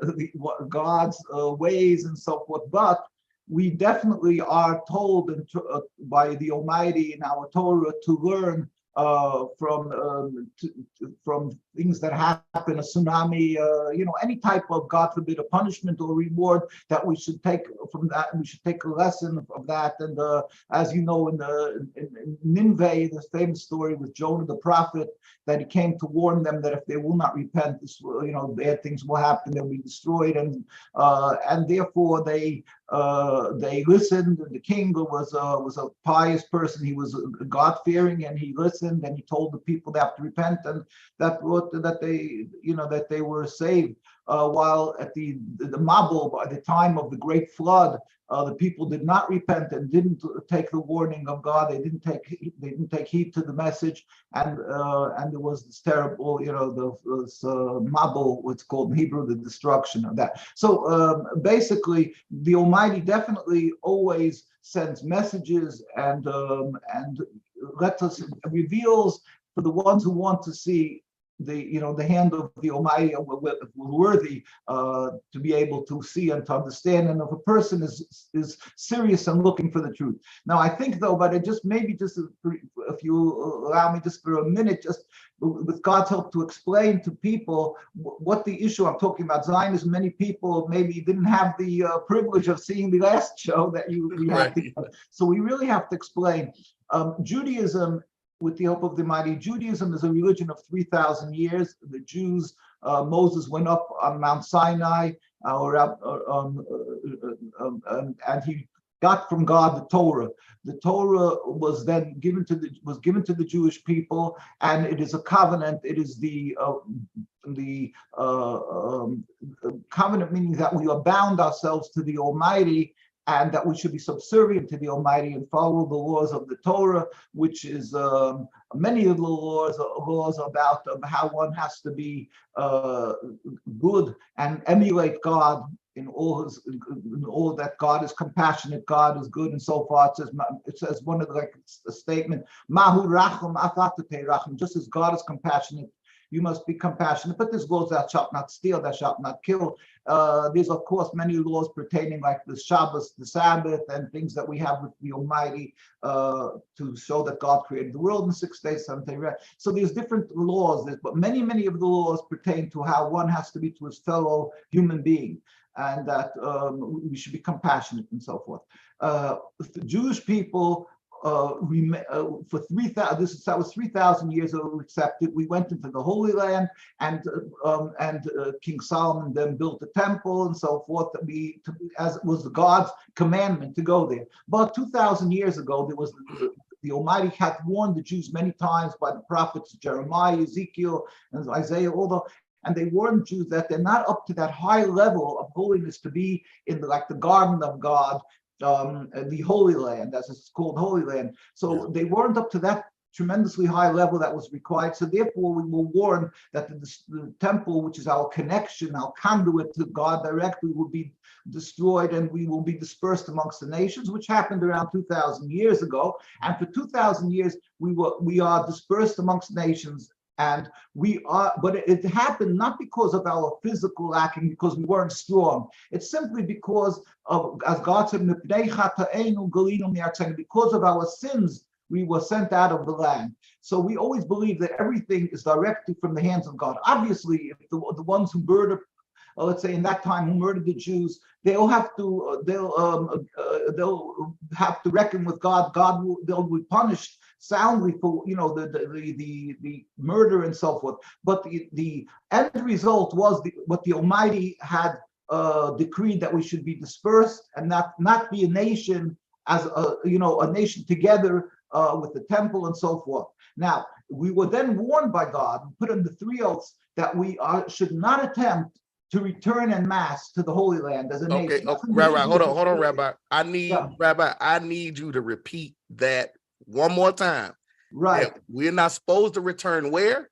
God's ways and so forth. But we definitely are told by the Almighty in our Torah to learn from things that happen, a tsunami, any type of, God forbid, a punishment or reward, that we should take from that. We should take a lesson of that. And as you know, in Nineveh, this famous story with Jonah the prophet, that he came to warn them that if they will not repent, this will, bad things will happen. They'll be destroyed, and therefore they listened. And the king was a pious person. He was God-fearing, and he listened, and he told the people they have to repent, and that brought that they were saved. While at the Mabul, by the time of the great flood, the people did not repent and didn't take the warning of God. They didn't take heed to the message, and there was this terrible, this Mabul, what's called in Hebrew, the destruction of that. So basically, the Almighty definitely always sends messages and reveals for the ones who want to see the hand of the Almighty, worthy to be able to see and to understand, and if a person is serious and looking for the truth. Now, I think though, but if you allow me just for a minute, just with God's help, to explain to people what the issue I'm talking about, Zionism. Many people maybe didn't have the privilege of seeing the last show that we had together. So we really have to explain. Judaism, with the help of the Almighty, Judaism is a religion of 3,000 years. The Jews, Moses went up on Mount Sinai, and he got from God the Torah. The Torah was then given to the Jewish people, and it is a covenant. It is the covenant, meaning that we are bound ourselves to the Almighty, and that we should be subservient to the Almighty and follow the laws of the Torah, which is many of the laws about how one has to be good and emulate God in all that. God is compassionate, God is good, and so forth. It says one of a statement, Mahu rachum afatate rachum, just as God is compassionate, you must be compassionate. But there's laws, thou shalt not steal, thou shalt not kill. There's, of course, many laws pertaining like the Shabbos, the Sabbath, and things that we have with the Almighty to show that God created the world in 6 days, 7 days. So there's different laws, but many of the laws pertain to how one has to be to his fellow human being, and that we should be compassionate and so forth. The Jewish people, for 3,000, that was 3,000 years ago, we accepted. We went into the Holy Land, and King Solomon then built the temple and so forth, as it was God's commandment to go there. But 2,000 years ago, there was the Almighty had warned the Jews many times by the prophets Jeremiah, Ezekiel, and Isaiah, and they warned Jews that they're not up to that high level of holiness to be in the garden of God, the Holy Land, as it's called, Holy Land. So they weren't up to that tremendously high level that was required. So therefore, we were warned that the temple, which is our connection, our conduit to God directly, will be destroyed, and we will be dispersed amongst the nations, which happened around 2,000 years ago. And for 2,000 years, we are dispersed amongst nations. And but it happened not because of our physical lacking, because we weren't strong. It's simply because of, as God said, because of our sins, we were sent out of the land. So we always believe that everything is directly from the hands of God. Obviously, if the ones who murder, let's say in that time, who murdered the Jews, they'll have to reckon with God. They'll be punished soundly for the murder and so forth. But the end result was what the Almighty had decreed, that we should be dispersed and not be a nation as a nation together with the temple and so forth. Now, we were then warned by God and put under 3 oaths that we should not attempt to return en masse to the Holy Land as a nation. Okay, Rabbi, hold on, Rabbi. I need you to repeat that one more time. Right. We're not supposed to return where?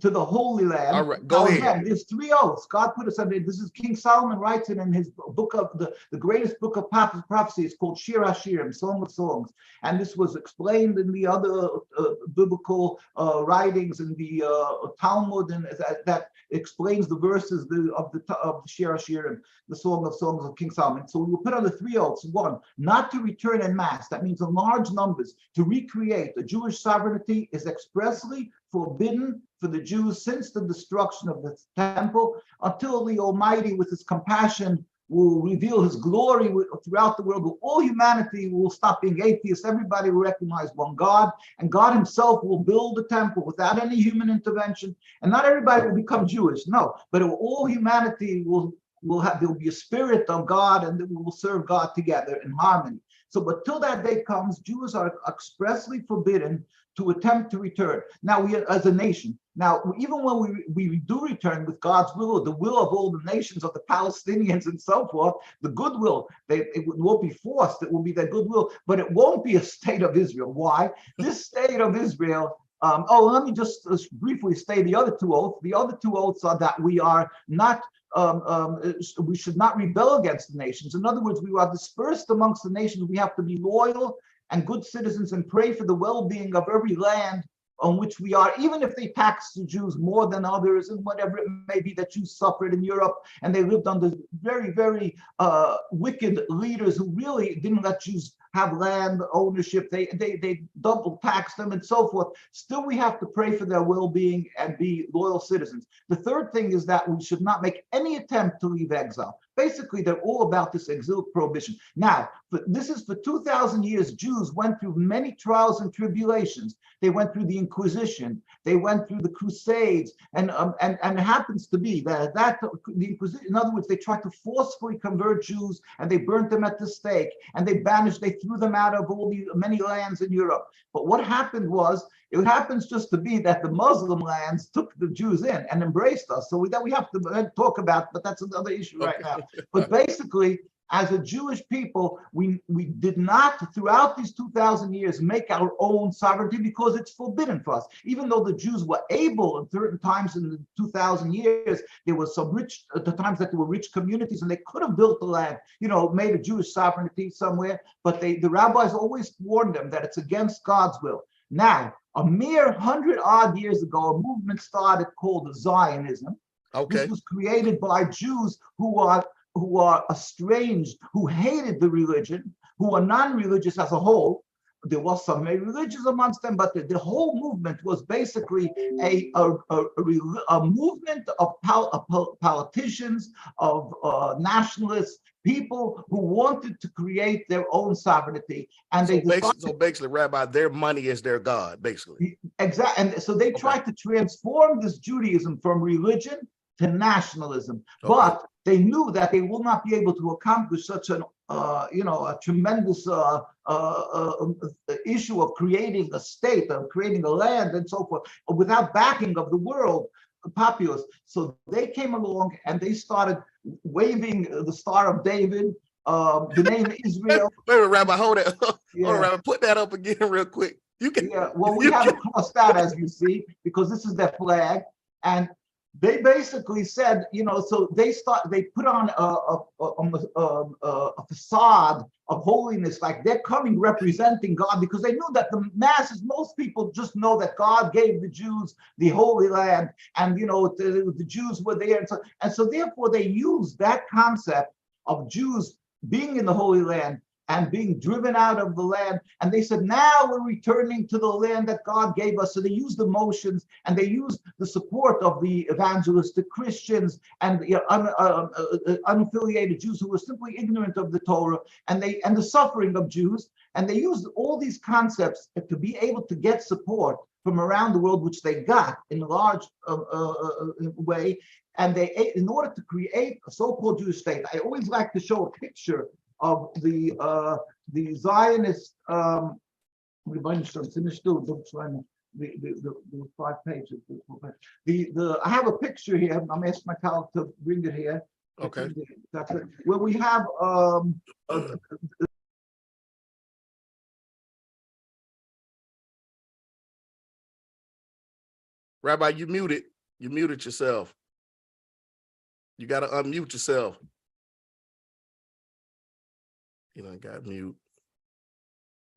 To the Holy Land. All right, go ahead. Again, there's 3 oaths. God put us under. This is King Solomon writes it in his book of the greatest book of prophecy. It's called Shir HaShirim, Song of Songs, and this was explained in the other biblical writings in the Talmud, and that explains the verses of the Shir HaShirim, the Song of Songs of King Solomon. So we were put under 3 oaths. 1, not to return en masse. That means in large numbers. To recreate the Jewish sovereignty is expressly forbidden for the Jews since the destruction of the temple, until the Almighty, with his compassion, will reveal his glory throughout the world. All humanity will stop being atheists. Everybody will recognize one God, and God himself will build the temple without any human intervention. And not everybody will become Jewish, no, but all humanity there will be a spirit of God, and we will serve God together in harmony. So, but till that day comes, Jews are expressly forbidden to attempt to return. Now, we as a nation, even when we do return with God's will, the will of all the nations, of the Palestinians and so forth, the goodwill, it won't be forced, it will be their goodwill, but it won't be a state of Israel. Why? This state of Israel, let me just briefly state the other 2 oaths. The other 2 oaths are that we are not we should not rebel against the nations. In other words, we are dispersed amongst the nations. We have to be loyal and good citizens and pray for the well-being of every land on which we are, even if they tax the Jews more than others, and whatever it may be that Jews suffered in Europe, and they lived under very, very wicked leaders who really didn't let Jews have land ownership. They double taxed them and so forth. Still, we have to pray for their well-being and be loyal citizens. The third thing is that we should not make any attempt to leave exile. Basically, they're all about this exilic prohibition. Now, this is for 2,000 years, Jews went through many trials and tribulations. They went through the Inquisition. They went through the Crusades. And it happens to be that the Inquisition, in other words, they tried to forcefully convert Jews, and they burnt them at the stake, and they threw them out of all the many lands in Europe. But what happened was, it happens just to be that the Muslim lands took the Jews in and embraced us. So that we have to talk about, but that's another issue right now. But basically, as a Jewish people, we did not, throughout these 2,000 years, make our own sovereignty because it's forbidden for us. Even though the Jews were able, at certain times in the 2,000 years, there was some at the times that there were rich communities, and they could have built the land, made a Jewish sovereignty somewhere, but the rabbis always warned them that it's against God's will. Now, a mere 100-odd years ago, a movement started called Zionism. Okay. This was created by Jews who are estranged, who hated the religion, who are non-religious as a whole. There was some religious amongst them, but the whole movement was basically a movement of politicians, of nationalists, people who wanted to create their own sovereignty. And so basically, Rabbi, their money is their God, basically. Exactly. And so they tried to transform this Judaism from religion to nationalism. But they knew that they will not be able to accomplish such a tremendous issue of creating a state, of creating a land and so forth, without backing of the world populace. So they came along and they started waving the Star of David, the name Israel. Wait, Rabbi, hold it. Yeah. Hold on, Rabbi, put that up again real quick. You can. Yeah, well, we have it crossed out, as you see, because this is their flag. And they basically said, so they put on a facade of holiness, like they're coming representing God, because they knew that the masses, most people just know that God gave the Jews the Holy Land, and the Jews were there, and so therefore they used that concept of Jews being in the Holy Land and being driven out of the land. And they said, now we're returning to the land that God gave us. So they used the motions, and they used the support of the evangelistic Christians and the unaffiliated Jews who were simply ignorant of the Torah, and the suffering of Jews. And they used all these concepts to be able to get support from around the world, which they got in a large way. And in order to create a so-called Jewish state, I always like to show a picture of the Zionist the 5 pages. I have a picture here. I'm asking my colleague to bring it here. Okay. That's it. Where we have Rabbi, you muted. You muted yourself. You got to unmute yourself. You done got mute.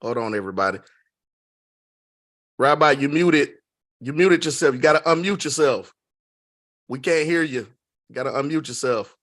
Hold on, everybody. Rabbi, you muted. You muted yourself. You got to unmute yourself. We can't hear you. You got to unmute yourself.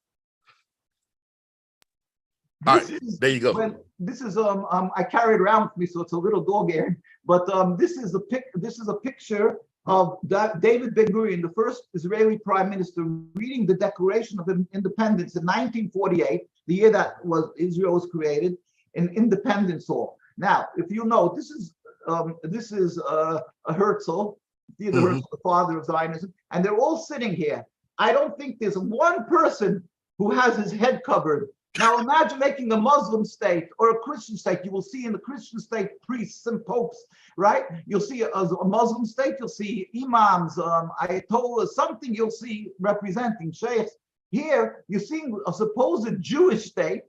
All right, there you go. This is I carry it around with me, so it's a little dog eared. But this is a picture of David Ben-Gurion, the first Israeli prime minister, reading the Declaration of Independence in 1948, the year that Israel was created, in Independence Hall. Now, if you know, this is a Herzl, Theodor Herzl, the father of Zionism, and they're all sitting here. I don't think there's one person who has his head covered. Now imagine making a Muslim state or a Christian state. You will see in the Christian state priests and popes, right? You'll see a Muslim state, you'll see imams, ayatollahs, something you'll see representing sheikhs. Here, you're seeing a supposed Jewish state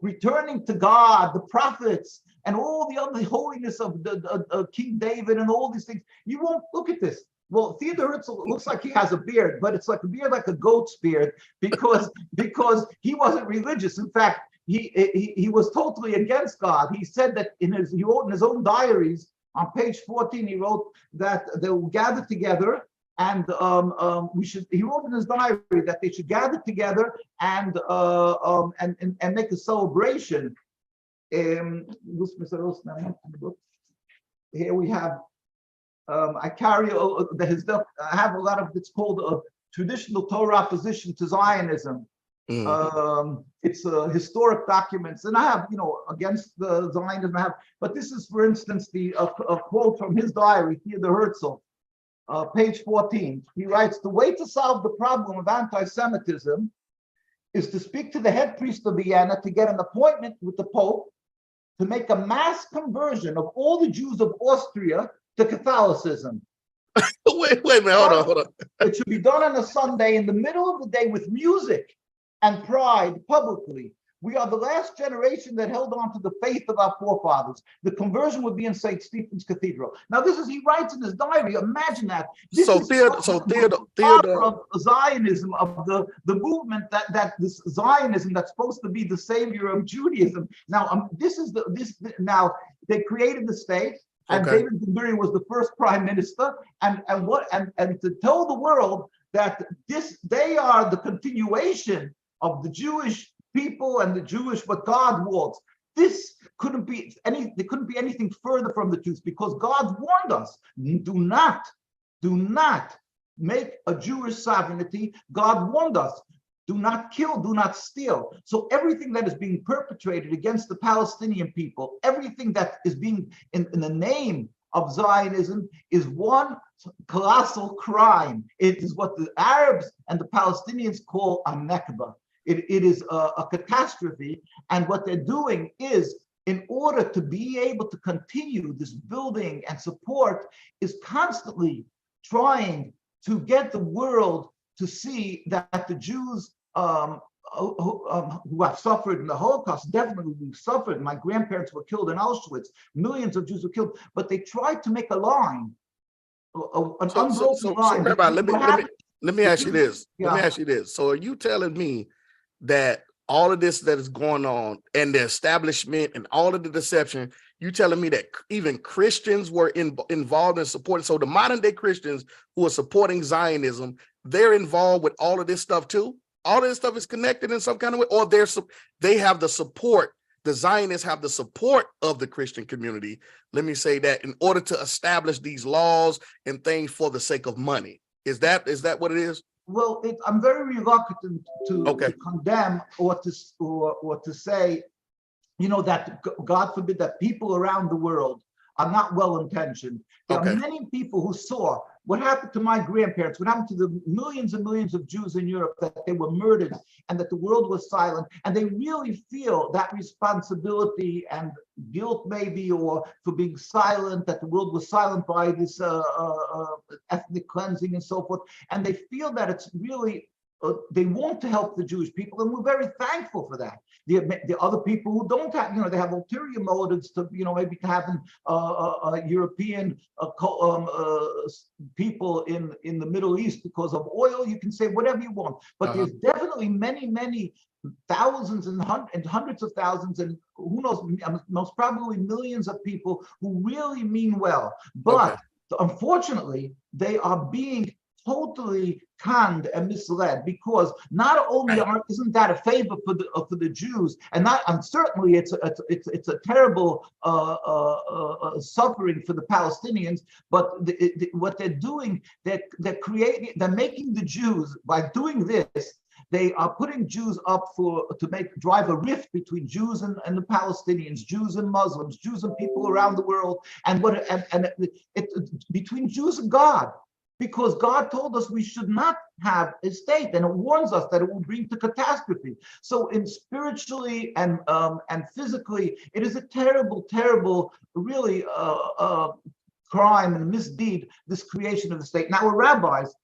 returning to God, the prophets, and all the other holiness of the King David and all these things. You won't look at this. Well, Theodor Herzl looks like he has a beard, but it's like a beard like a goat's beard because he wasn't religious. In fact, he was totally against God. He said that he wrote in his own diaries on page 14. He wrote that they will gather together and he wrote in his diary that they should gather together and make a celebration. Here we have. I carry I have a lot of it's called a traditional Torah opposition to Zionism. It's historic documents, and I have against the Zionism. But this is, for instance, a quote from his diary, Theodor Herzl, page 14. He writes, "The way to solve the problem of anti-Semitism is to speak to the head priest of Vienna to get an appointment with the Pope to make a mass conversion of all the Jews of Austria to Catholicism." Wait a minute, hold on. It should be done on a Sunday in the middle of the day with music and pride publicly. We are the last generation that held on to the faith of our forefathers. The conversion would be in St. Stephen's Cathedral. Now, this is, he writes in his diary, imagine that. This is Theodor of Zionism, of the movement that this Zionism that's supposed to be the savior of Judaism. Now, now they created the state. And David Ben-Gurion was the first prime minister, and to tell the world that they are the continuation of the Jewish people and the Jewish what God wants. This couldn't be anything further from the truth, because God warned us: do not make a Jewish sovereignty. God warned us: do not kill, do not steal. So everything that is being perpetrated against the Palestinian people, everything that is being in the name of Zionism is one colossal crime. It is what the Arabs and the Palestinians call a Nakba. It is a catastrophe. And what they're doing is, in order to be able to continue this building and support, is constantly trying to get the world to see that the Jews who have suffered in the Holocaust, definitely we've suffered. My grandparents were killed in Auschwitz. Millions of Jews were killed, but they tried to make a line, an unbroken line. Rabbi, let me ask you this. Yeah. Let me ask you this. So are you telling me that all of this that is going on and the establishment and all of the deception, you telling me that even Christians were involved in supporting? So the modern day Christians who are supporting Zionism, they're involved with all of this stuff too? All of this stuff is connected in some kind of way, or they have the support, the Zionists have the support of the Christian community, let me say that, in order to establish these laws and things for the sake of money. Is that what it is? Well, I'm very reluctant to condemn or to say, that God forbid that people around the world are not well-intentioned. There are many people who saw what happened to my grandparents, what happened to the millions and millions of Jews in Europe, that they were murdered and that the world was silent. And they really feel that responsibility and guilt maybe, or for being silent, that the world was silent by this ethnic cleansing and so forth. And they feel that it's really, they want to help the Jewish people, and we're very thankful for that. The other people who don't have, they have ulterior motives to, maybe to having European people in the Middle East because of oil. You can say whatever you want, but there's definitely many thousands and hundreds of thousands, and who knows, most probably millions of people who really mean well. But unfortunately, they are being totally conned and misled, because not only isn't that a favor for the Jews, and certainly it's a terrible suffering for the Palestinians, but what they're doing, they're making the Jews, by doing this, they are putting Jews up to drive a rift between Jews and the Palestinians, Jews and Muslims, Jews and people around the world, and between Jews and God. Because God told us we should not have a state, and it warns us that it will bring to catastrophe. So, spiritually and physically, it is a terrible, really crime and misdeed, this creation of the state. Now, our rabbis,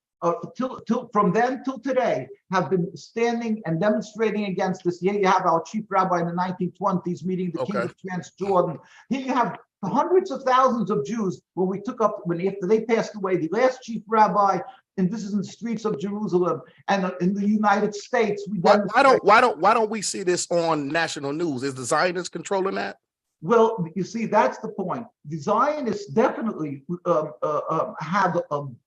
from then till today, have been standing and demonstrating against this. Here you have our chief rabbi in the 1920s meeting the king of Transjordan. Here you have hundreds of thousands of Jews after they passed away, the last chief rabbi, and this is in the streets of Jerusalem and in the United States. Why don't we see this on national news? Is the Zionists controlling that? Well, you see, that's the point. The Zionists definitely have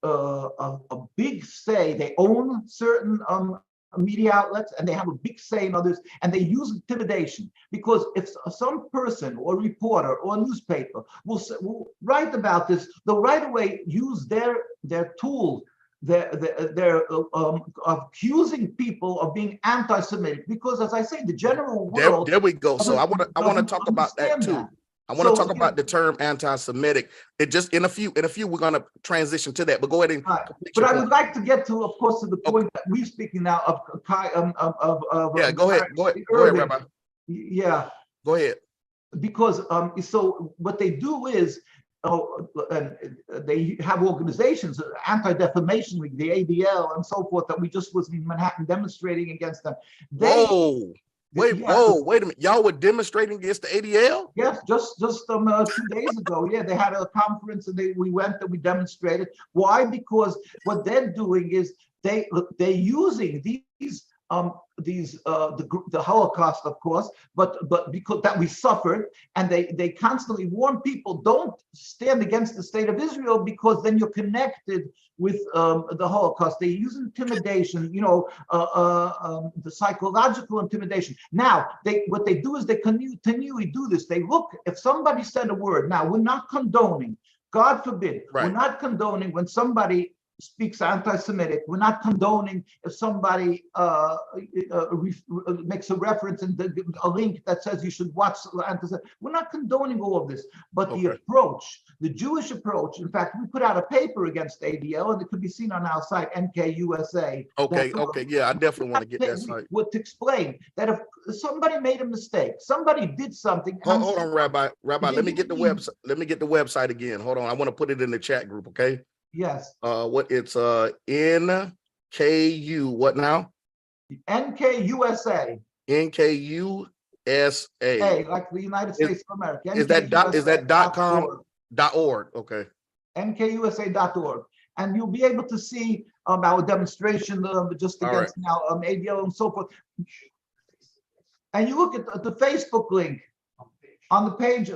a big say. They own certain media outlets, and they have a big say in others, and they use intimidation, because if some person or reporter or newspaper will write about this, they'll right away use their tools. They're accusing people of being anti-Semitic, because, as I say, the general world. There we go. So I want to talk about that too. I want to talk about the term anti-Semitic. It just in a few we're going to transition to that. But go ahead and. But I would like to get to, of course, to the point that we're speaking now of. Yeah, go ahead, Rabbi. Yeah, go ahead. Because so what they do is. They have organizations, Anti-Defamation League, the ADL, and so forth, that we just was in Manhattan demonstrating against them. Wait a minute. Y'all were demonstrating against the ADL? Yes, just 2 days ago. Yeah, they had a conference, and we went and we demonstrated. Why? Because what they're doing is they're using the Holocaust, of course, but because that we suffered, and they constantly warn people, don't stand against the state of Israel, because then you're connected with the Holocaust. They use intimidation, the psychological intimidation. Now, what they do is they continually do this. They look, if somebody said a word, now we're not condoning, God forbid, we're not condoning when somebody speaks anti-Semitic. We're not condoning if somebody makes a reference and a link that says you should watch anti-Semitic. We're not condoning all of this, but the approach, the Jewish approach. In fact, we put out a paper against ADL, and it could be seen on our site, NKUSA. Okay, yeah, I definitely want to get that site. To explain that if somebody made a mistake, somebody did something. Hold on, Rabbi. Let me get the website. Let me get the website again. Hold on, I want to put it in the chat group. Okay. Yes. What it's NKU, what now? NKUSA. NKUSA. Like the United States of America. Is that .org? Okay. NKUSA.org. And you'll be able to see our demonstration just against now ADL and so forth. And you look at the Facebook link. On the page,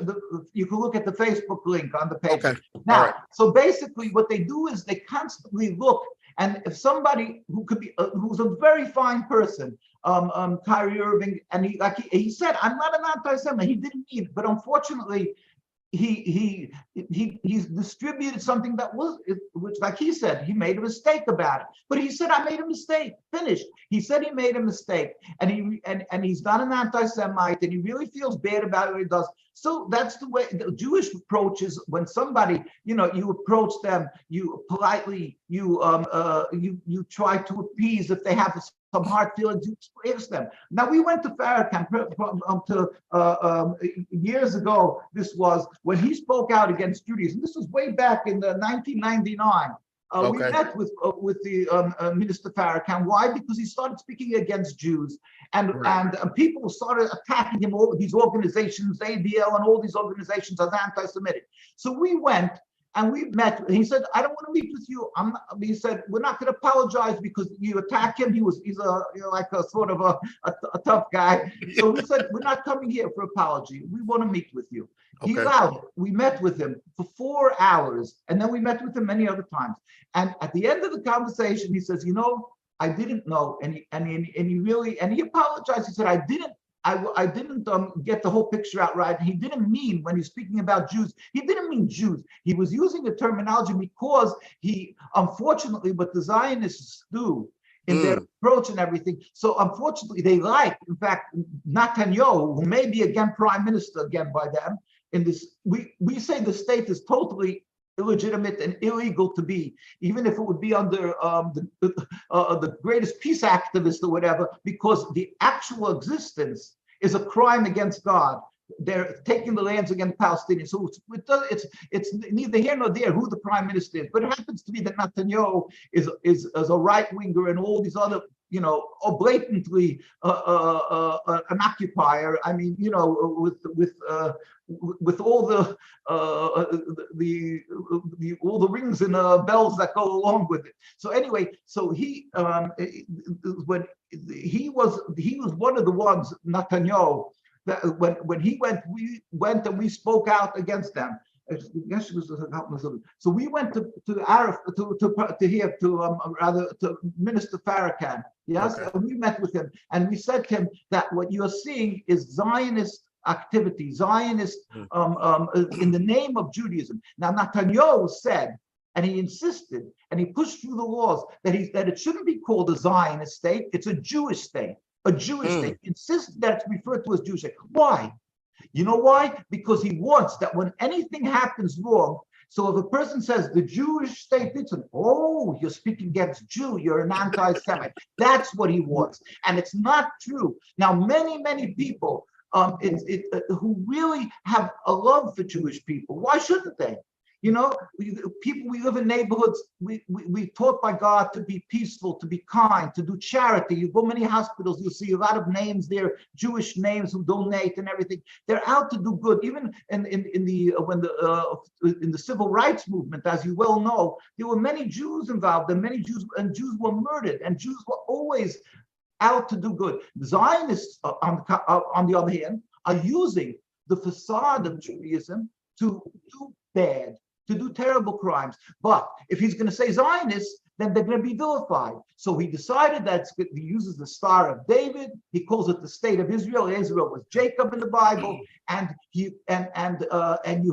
you can look at the Facebook link on the page. Okay. Now, so basically what they do is they constantly look, and if somebody who could be, who's a very fine person, Kyrie Irving, and he said, I'm not an anti-Semite, he didn't mean it, but unfortunately, he's distributed something that was, which, like he said, he made a mistake about it. But he said, I made a mistake. Finished. He said he made a mistake, and he's not an anti-Semite, and he really feels bad about what he does. So that's the way the Jewish approach is. When somebody, you approach them, you politely, you try to appease. If they have some hard feelings, you express them. Now, we went to Farrakhan years ago. This was when he spoke out against Judaism. This was way back in 1999. We met with the Minister Farrakhan. Why? Because he started speaking against Jews, and people started attacking him. All these organizations, ADL, and all these organizations as anti-Semitic. So we went and we met. He said, "I don't want to meet with you." He said, "We're not going to apologize because you attack him." He's like a sort of a tough guy. So we said, "We're not coming here for apology. We want to meet with you." He allowed it. We met with him for 4 hours, and then we met with him many other times. And at the end of the conversation, he says, "I didn't know," and he apologized. He said, "I didn't get the whole picture out right." He didn't mean, when he's speaking about Jews, he didn't mean Jews. He was using the terminology because he, unfortunately, what the Zionists do in their approach and everything. So unfortunately, they like, in fact, Netanyahu, who may be again prime minister again by them. In this, we say the state is totally illegitimate and illegal to be, even if it would be under the greatest peace activist or whatever, because the actual existence is a crime against God. They're taking the lands against Palestinians. So it's neither here nor there who the prime minister is. But it happens to be that Netanyahu is a right winger, and all these other, blatantly an occupier. I mean, with all the all the rings and bells that go along with it. So anyway, so he when he was one of the ones, Netanyahu, that when he went, we went and we spoke out against them. So we went to Minister Farrakhan. Yes, and we met with him, and we said to him that what you are seeing is Zionist activity, Zionist in the name of Judaism. Now Netanyahu said, and he insisted, and he pushed through the laws that it shouldn't be called a Zionist state; it's a Jewish state. A Jewish state. He insisted that it's referred to as Jewish state. Why? You know why? Because he wants that when anything happens wrong, so if a person says the Jewish state did something, oh, you're speaking against Jew, you're an anti-Semite. That's what he wants, and it's not true. Now, many people who really have a love for Jewish people, why shouldn't they? We live in neighborhoods. We taught by God to be peaceful, to be kind, to do charity. You go many hospitals, you'll see a lot of names there, Jewish names who donate and everything. They're out to do good. Even in the civil rights movement, as you well know, there were many Jews involved, and Jews were murdered, and Jews were always out to do good. Zionists, on the other hand, are using the facade of Judaism to do bad, to do terrible crimes. But if he's going to say Zionists, then they're going to be vilified. So he decided that he uses the Star of David. He calls it the state of Israel. Israel was Jacob in the Bible, and you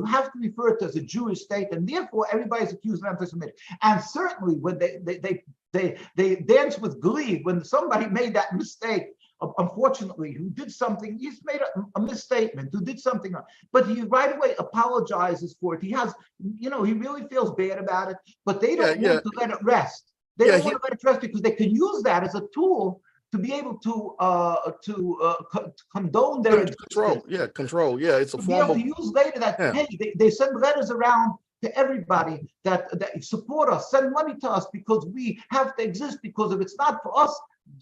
have to refer to it as a Jewish state, and therefore everybody's accused of anti-Semitic. And certainly when they dance with glee when somebody made that mistake. Unfortunately, who did something, he's made a misstatement, who did something wrong, but he right away apologizes for it. He has, he really feels bad about it, but they don't want to let it rest. They don't want to let it rest because they can use that as a tool to be able to condone their control. Yeah, it's a form of use later that hey, they send letters around to everybody that support us, send money to us because we have to exist. Because if it's not for us,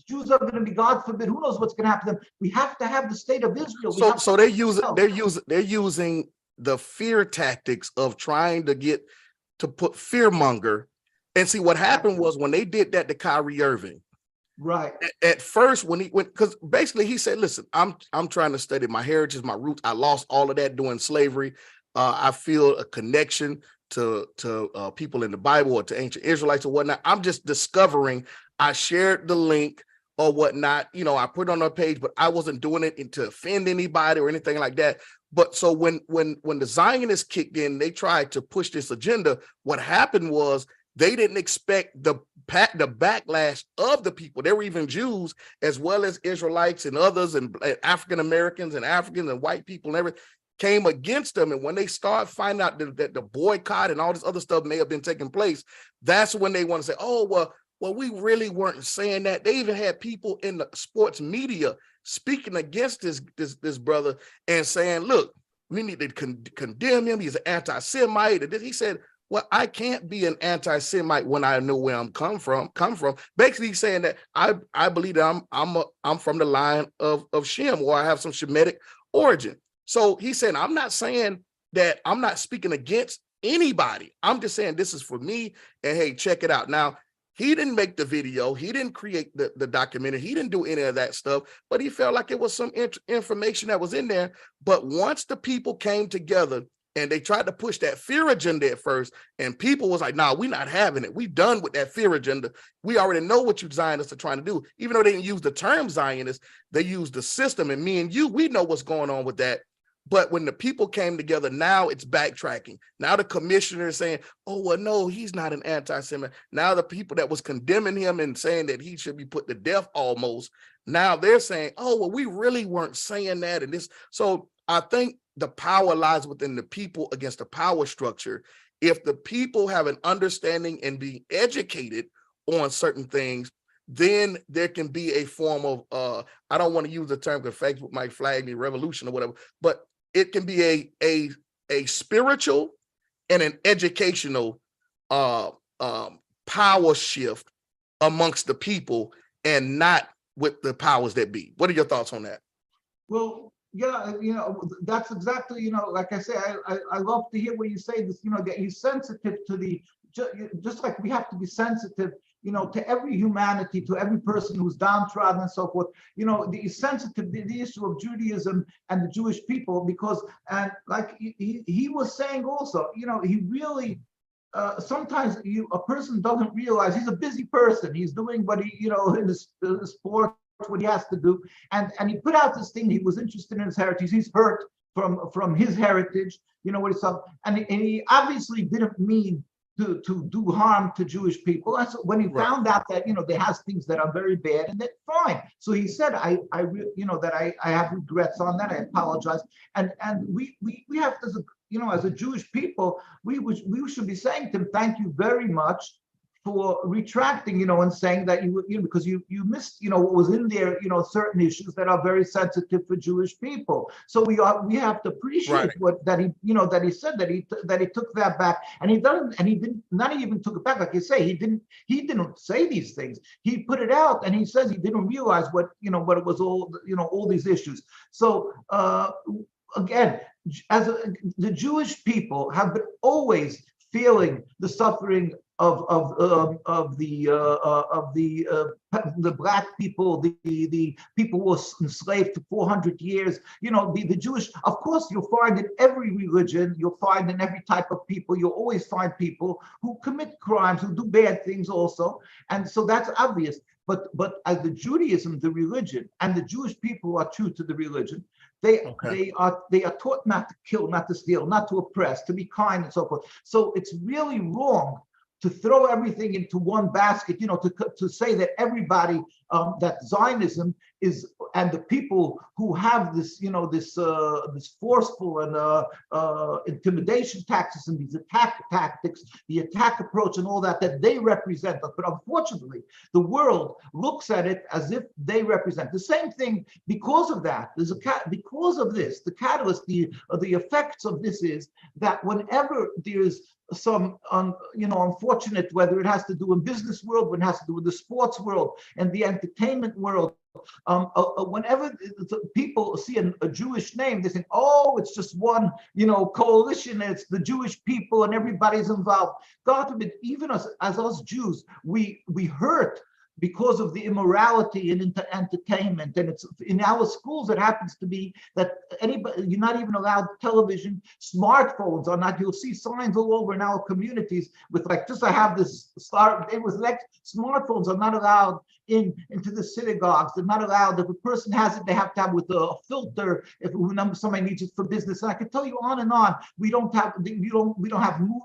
Jews are going to be, God forbid, who knows what's going to happen to them. We have to have the state of Israel. So they're using the fear tactics of trying to put fearmonger. And see what happened was when they did that to Kyrie Irving. Right. At first, when he went, because basically he said, "Listen, I'm trying to study my heritage, my roots. I lost all of that doing slavery. I feel a connection to people in the Bible or to ancient Israelites or whatnot. I'm just discovering." I shared the link or whatnot, I put it on our page, but I wasn't doing it to offend anybody or anything like that. But so when the Zionists kicked in, they tried to push this agenda. What happened was they didn't expect the backlash of the people. There were even Jews as well as Israelites and others and African Americans and Africans and white people and everything. came against them. And when they start finding out that the boycott and all this other stuff may have been taking place, that's when they want to say, oh, well, we really weren't saying that. They even had people in the sports media speaking against this brother and saying, look, we need to condemn him. He's an anti-Semite. And he said, well, I can't be an anti-Semite when I know where I'm come from. Basically, he's saying that I believe that I'm from the line of Shem, or I have some Shemitic origin. So he's saying, I'm not saying that I'm not speaking against anybody. I'm just saying this is for me. And hey, check it out. Now, he didn't make the video. He didn't create the documentary. He didn't do any of that stuff, but he felt like it was some information that was in there. But once the people came together and they tried to push that fear agenda at first, and people was like, nah, we're not having it. We done with that fear agenda. We already know what you Zionists are trying to do. Even though they didn't use the term Zionist, they used the system. And me and you, we know what's going on with that. But when the people came together, now it's backtracking. Now the commissioner is saying, oh, well, no, he's not an anti-Semite. Now the people that was condemning him and saying that he should be put to death almost, now they're saying, oh, well, we really weren't saying that. And this, so I think the power lies within the people against the power structure. If the people have an understanding and be educated on certain things, then there can be a form of, I don't want to use the term because Facebook might flag me, revolution or whatever, but it can be a spiritual and an educational power shift amongst the people, and not with the powers that be. What are your thoughts on that? Well, yeah, that's exactly, like I say, I love to hear when you say this, that you're sensitive to just like we have to be sensitive, to every humanity, to every person who's downtrodden and so forth, the sensitive to the issue of Judaism and the Jewish people, because, and like he was saying also, he really, sometimes a person doesn't realize he's a busy person. He's doing what he, in the sport, what he has to do. And he put out this thing, he was interested in his heritage. He's hurt from his heritage, what he saw. And he obviously didn't mean to do harm to Jewish people. And so when he found out that, they has things that are very bad, and that's fine. So he said, I have regrets on that. I apologize. And we have to, as a Jewish people, we should be saying to him, thank you very much for retracting, and saying that because you missed, what was in there, certain issues that are very sensitive for Jewish people. So we have to appreciate that he said that he took that back, and he didn't not even took it back, like you say, he didn't say these things. He put it out, and he says he didn't realize what it was all these issues. So again, the Jewish people have been always feeling the suffering of the black people, the people who were enslaved for 400 years. The Jewish, of course, you'll find in every religion, you'll find in every type of people, you'll always find people who commit crimes, who do bad things also, and so that's obvious. But as the Judaism, the religion, and the Jewish people who are true to the religion, they are taught not to kill, not to steal, not to oppress, to be kind, and so forth. So it's really wrong to throw everything into one basket, to say that everybody, that Zionism is, and the people who have this, this forceful and intimidation tactics and these attack tactics, the attack approach and all that they represent us. But unfortunately, the world looks at it as if they represent the same thing. Because of that, because of this, the catalyst, the effects of this is that whenever there's some unfortunate, whether it has to do in business world, when it has to do with the sports world and the entertainment world, whenever people see a Jewish name, they think, oh, it's just one coalition, it's the Jewish people and everybody's involved. God forbid, even as us Jews, we hurt because of the immorality in entertainment. And it's in our schools, it happens to be that you're not even allowed television, smartphones are not, you'll see signs all over in our communities with I have this start, it was like smartphones are not allowed into the synagogues. They're not allowed. If a person has it, they have to have with a filter. If somebody needs it for business, and I can tell you on and on. We don't have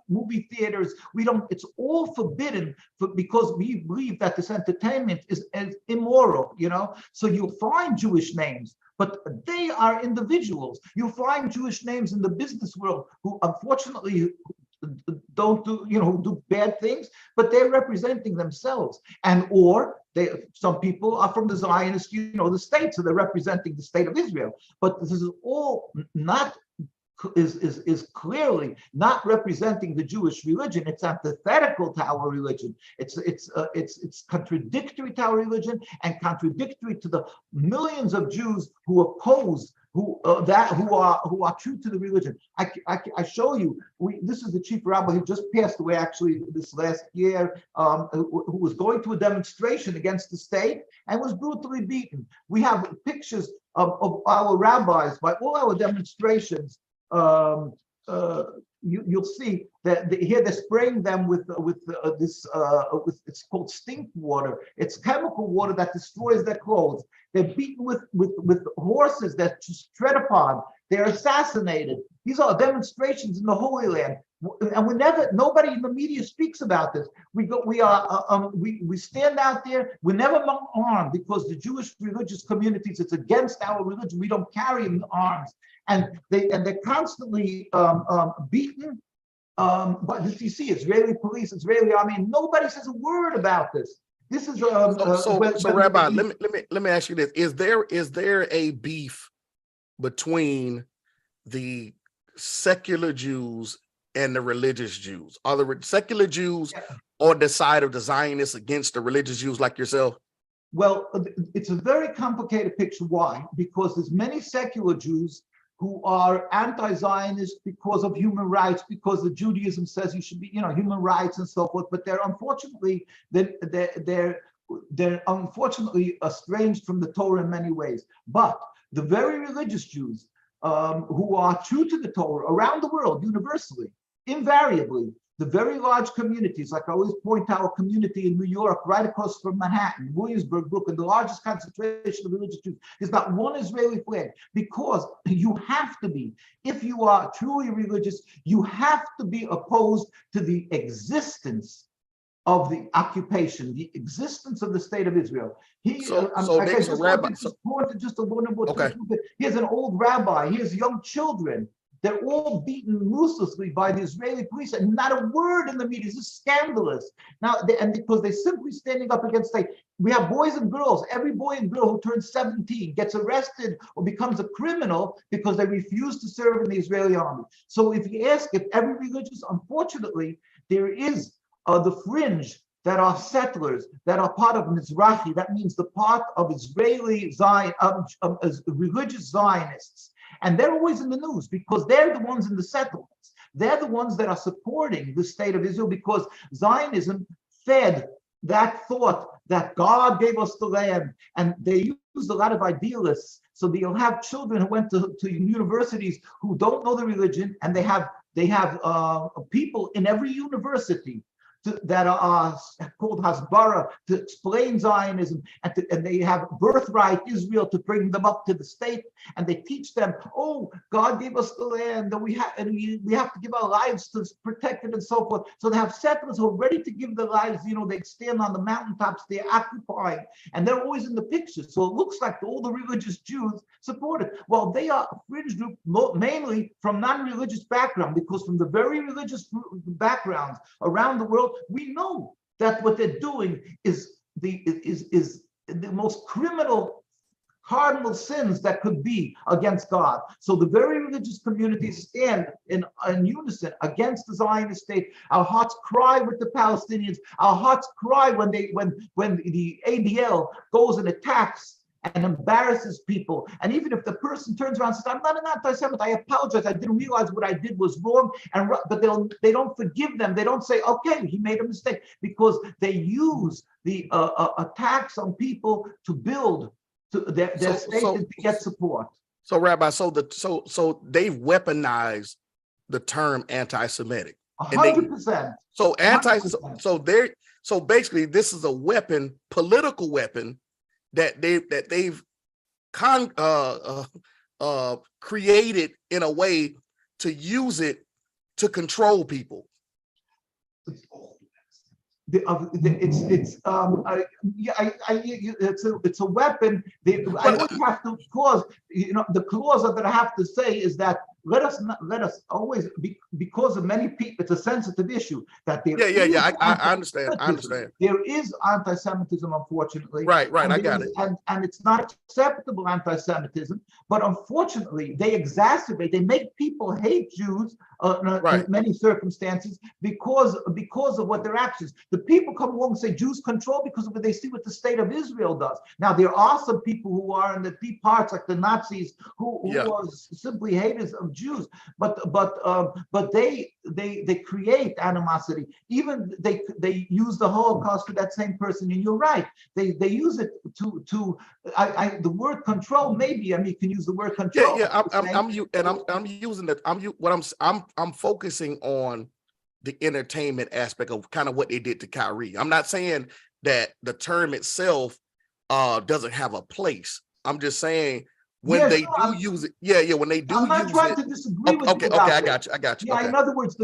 movie theaters. It's all forbidden because we believe that this entertainment entertainment is immoral, you know? So you'll find Jewish names, but they are individuals. You'll find Jewish names in the business world who unfortunately don't do, you know, do bad things, but they're representing themselves. And or some people are from the Zionist, you know, the state, so they're representing the state of Israel. But this is all not is clearly not representing the Jewish religion. It's antithetical to our religion. It's contradictory to our religion and contradictory to the millions of Jews who oppose who are true to the religion. I show you. This is the chief rabbi who just passed away actually this last year, who was going to a demonstration against the state and was brutally beaten. We have pictures of our rabbis by all our demonstrations. You'll see that here they're spraying them with it's called stink water. It's chemical water that destroys their clothes. They're beaten with horses that just tread upon. They're assassinated. These are demonstrations in the Holy Land, and nobody in the media speaks about this. We stand out there. We're never armed because the Jewish religious communities, it's against our religion. We don't carry arms, and they're constantly beaten. But you see, Israeli police, Israeli army, and nobody says a word about this. This is so Rabbi, let me ask you this: is there a beef between the secular Jews and the religious Jews? Are the secular Jews on the side of the Zionists against the religious Jews like yourself? Well, it's a very complicated picture. Why? Because there's many secular Jews who are anti-Zionist because of human rights, because the Judaism says you should be, you know, human rights and so forth. But they're unfortunately they're unfortunately estranged from the Torah in many ways. But the very religious Jews who are true to the Torah around the world, universally, invariably, the very large communities, like I always point out, a community in New York, right across from Manhattan, Williamsburg, Brooklyn, the largest concentration of religious Jews, there's not one Israeli flag, because you have to be, if you are truly religious, you have to be opposed to the existence of the occupation, the existence of the state of Israel. Here's an old rabbi, here's young children. They're all beaten ruthlessly by the Israeli police, and not a word in the media. This is scandalous. Now, and because they're simply standing up against state. We have boys and girls. Every boy and girl who turns 17 gets arrested or becomes a criminal because they refuse to serve in the Israeli army. So if you ask if every religious, unfortunately, there is the fringe that are settlers, that are part of Mizrahi, that means the part of Israeli Zion, religious Zionists. And they're always in the news because they're the ones in the settlements. They're the ones that are supporting the state of Israel because Zionism fed that thought that God gave us the land. And they use a lot of idealists. So you'll have children who went to universities who don't know the religion, and they have people in every university that are called Hasbara to explain Zionism, and they have birthright Israel to bring them up to the state, and they teach them, oh, God gave us the land, and we have to give our lives to protect it and so forth. So they have settlers who are ready to give their lives. You know, they stand on the mountaintops, they're occupying, and they're always in the picture. So it looks like all the religious Jews support it. Well, they are a fringe group mainly from non-religious background, because from the very religious backgrounds around the world, we know that what they're doing is the most criminal cardinal sins that could be against God. So the very religious communities stand in unison against the Zionist state. Our hearts cry with the Palestinians. Our hearts cry when the ADL goes and attacks and embarrasses people. And even if the person turns around and says, I'm not an anti-Semite, I apologize, I didn't realize what I did was wrong, but they don't forgive them. They don't say, okay, he made a mistake, because they use the attacks on people to build their state and to get support. So Rabbi, so they've weaponized the term anti-Semitic. 100%. So basically this is a weapon, political weapon, that they've created in a way to use it to control people. it's a weapon. I always have to clause, the clause that I have to say is that let us always, because of many people, it's a sensitive issue that there. I understand. There is anti-Semitism, unfortunately. Right. I got it. And it's not acceptable anti-Semitism, but unfortunately they exacerbate. They make people hate Jews in many circumstances because of what their actions. The people come along and say Jews control because of what they see what the state of Israel does. Now there are some people who are in the deep parts, like the Nazis, who are simply haters of Jews, but they create animosity. Even they use the Holocaust for that same person, and you're right. They use it to the word control. Maybe you can use the word control. I'm using that. I'm focusing on the entertainment aspect of kind of what they did to Kyrie. I'm not saying that the term itself doesn't have a place. I'm just saying when they do use it, when they do use it. I'm not trying to disagree with you. Okay, I got you. Yeah, okay. In other words,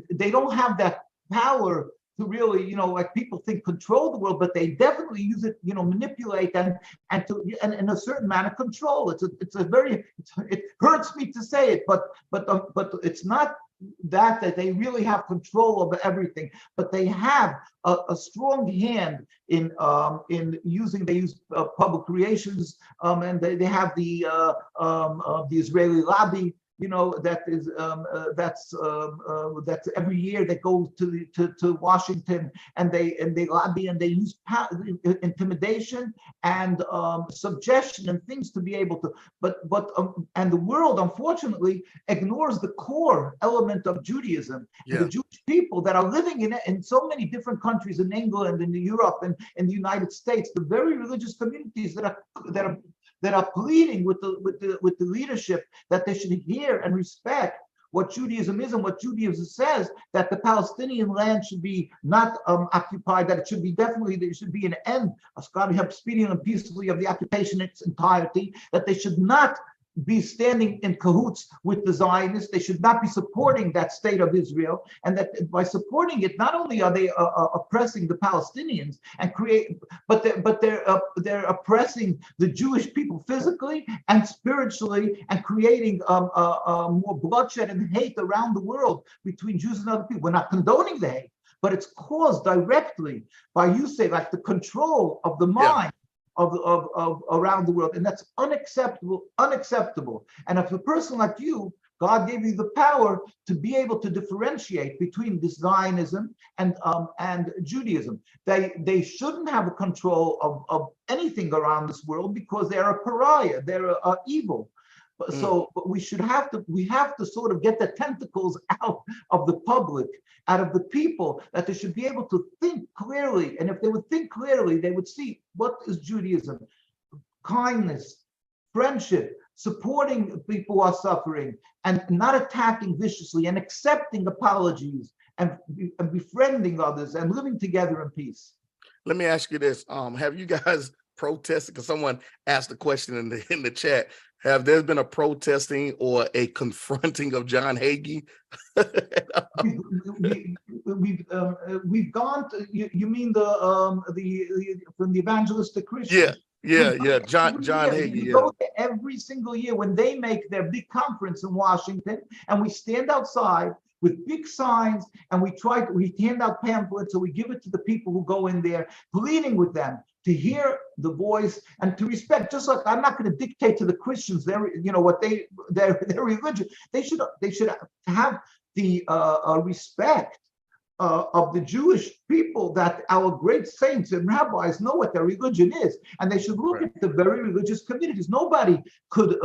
they don't have that power to really, like people think control the world, but they definitely use it, manipulate and in a certain manner control. It hurts me to say it, but it's not that they really have control over everything, but they have a strong hand in using. They use public relations, and they have the Israeli lobby. That's every year they go to Washington and they lobby and they use intimidation and suggestion and things to be able to. And the world unfortunately ignores the core element of Judaism. And the Jewish people that are living in so many different countries, in England and in Europe and in the United States, the very religious communities that are pleading with the leadership that they should hear and respect what Judaism is and what Judaism says, that the Palestinian land should be not occupied, that there should be an end, speedily and peacefully, of the occupation in its entirety, that they should not be standing in cahoots with the Zionists. They should not be supporting that state of Israel, and that by supporting it, not only are they oppressing the Palestinians but they're oppressing the Jewish people physically and spiritually, and creating more bloodshed and hate around the world between Jews and other people. We're not condoning the hate, but it's caused directly by, you say, like the control of the mind. Of around the world, and that's unacceptable. And if a person like you, God gave you the power to be able to differentiate between this Zionism and Judaism. They shouldn't have a control of anything around this world because they're a pariah, they're evil. So we have to sort of get the tentacles out of the public, out of the people, that they should be able to think clearly. And if they would think clearly, they would see what is Judaism: kindness, friendship, supporting people who are suffering, and not attacking viciously, and accepting apologies, and befriending others, and living together in peace. Let me ask you this: have you guys protested? Because someone asked a question in the chat. Have there been a protesting or a confronting of John Hagee? We've gone to, you mean from the evangelistic Christians? Yeah. John Hagee. We go there every single year when they make their big conference in Washington, and we stand outside with big signs, and we hand out pamphlets, so we give it to the people who go in there, pleading with them to hear the voice and to respect. Just like I'm not going to dictate to the Christians their religion. They should have the respect of the Jewish people, that our great saints and rabbis know what their religion is, and they should look at the very religious communities. Nobody could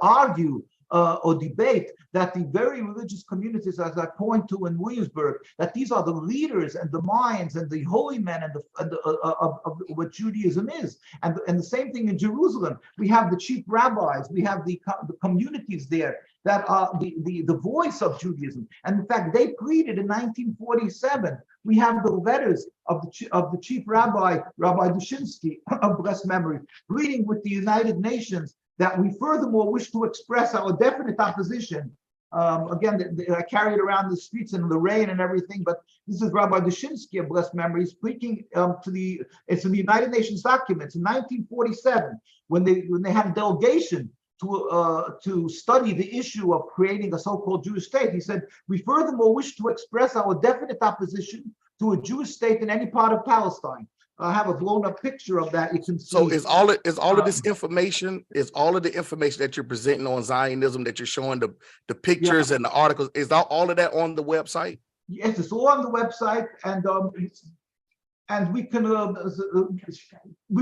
argue or debate that the very religious communities, as I point to in Williamsburg, that these are the leaders and the minds and the holy men of what Judaism is. And the same thing in Jerusalem. We have the chief rabbis, we have the communities there that are the voice of Judaism. And in fact, they pleaded in 1947. We have the letters of the chief rabbi, Rabbi Dushinsky of blessed memory, pleading with the United Nations that we furthermore wish to express our definite opposition Again, I carried around the streets in the rain and everything, but this is Rabbi Dushinsky of blessed memory speaking it's in the United Nations documents in 1947 when they had a delegation to study the issue of creating a so-called Jewish state. He said, we furthermore wish to express our definite opposition to a Jewish state in any part of Palestine. I have a blown up picture of that. You can see. So is all of this information, is all of the information that you're presenting on Zionism, that you're showing the pictures and the articles, is all of that on the website? Yes, it's all on the website, and we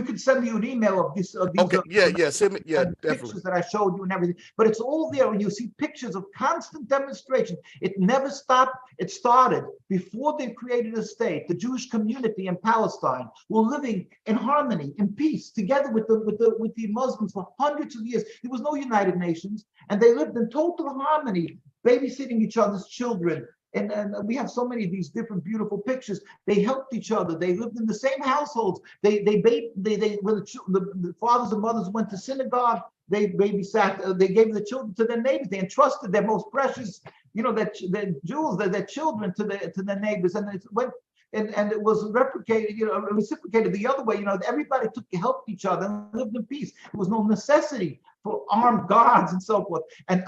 could send you an email of these send me, definitely, pictures that I showed you and everything. But it's all there, and you see pictures of constant demonstration. It never stopped. It started before they created a state. The Jewish community in Palestine were living in harmony, in peace, together with the Muslims for hundreds of years. There was no United Nations, and they lived in total harmony, babysitting each other's children. And we have so many of these different beautiful pictures. They helped each other. They lived in the same households. When the fathers and mothers went to synagogue, they babysat. They gave the children to their neighbors. They entrusted their most precious, their jewels, their children to their neighbors. And it went. And it was replicated, reciprocated the other way. Everybody helped each other and lived in peace. There was no necessity for armed guards and so forth. And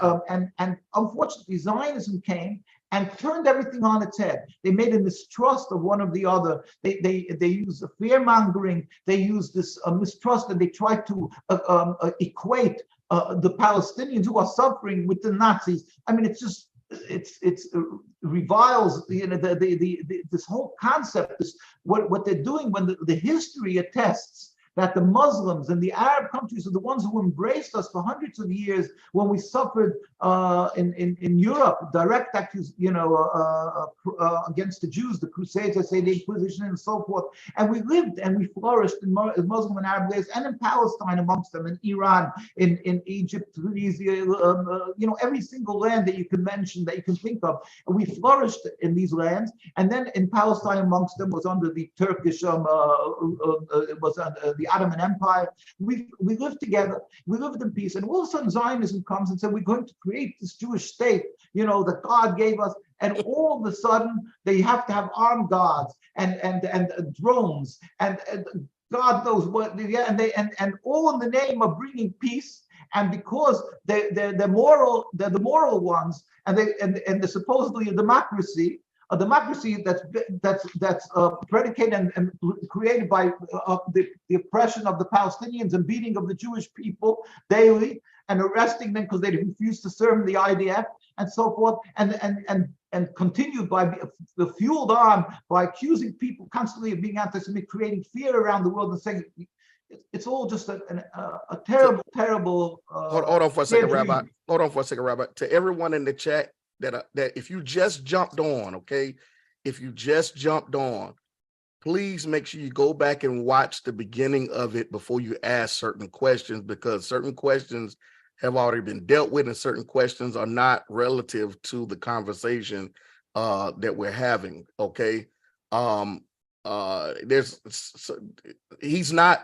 unfortunately, Zionism came and turned everything on its head. They made a mistrust of one of the other. They used fear mongering. They used this mistrust, and they tried to equate the Palestinians who are suffering with the Nazis. I mean, it reviles this whole concept. What they're doing when the history attests that the Muslims and the Arab countries are the ones who embraced us for hundreds of years when we suffered in Europe, direct actions, against the Jews, the Crusades, I say, the Inquisition and so forth. And we lived and we flourished in Muslim and Arab lands and in Palestine amongst them, in Iran, in Egypt, Tunisia, every single land that you can mention, that you can think of. And we flourished in these lands. And then in Palestine amongst them was under the Turkish, it was under the Ottoman Empire. We lived together, we lived in peace, and all of a sudden Zionism comes and said, we're going to create this Jewish state, that God gave us, and all of a sudden they have to have armed guards and drones and God knows what, and all in the name of bringing peace. And because they're the moral ones, and they're supposedly a democracy that's predicated and created by the oppression of the Palestinians and beating of the Jewish people daily and arresting them because they refused to serve in the IDF and so forth, and continued by fueled on by accusing people constantly of being anti-Semitic, creating fear around the world and saying it's all just a terrible. Hold on for a second, Rabbi. Hold on for a second, Rabbi. To everyone in the chat, that if you just jumped on, okay, if you just jumped on, please make sure you go back and watch the beginning of it before you ask certain questions, because certain questions have already been dealt with and certain questions are not relative to the conversation that we're having. Okay. He's not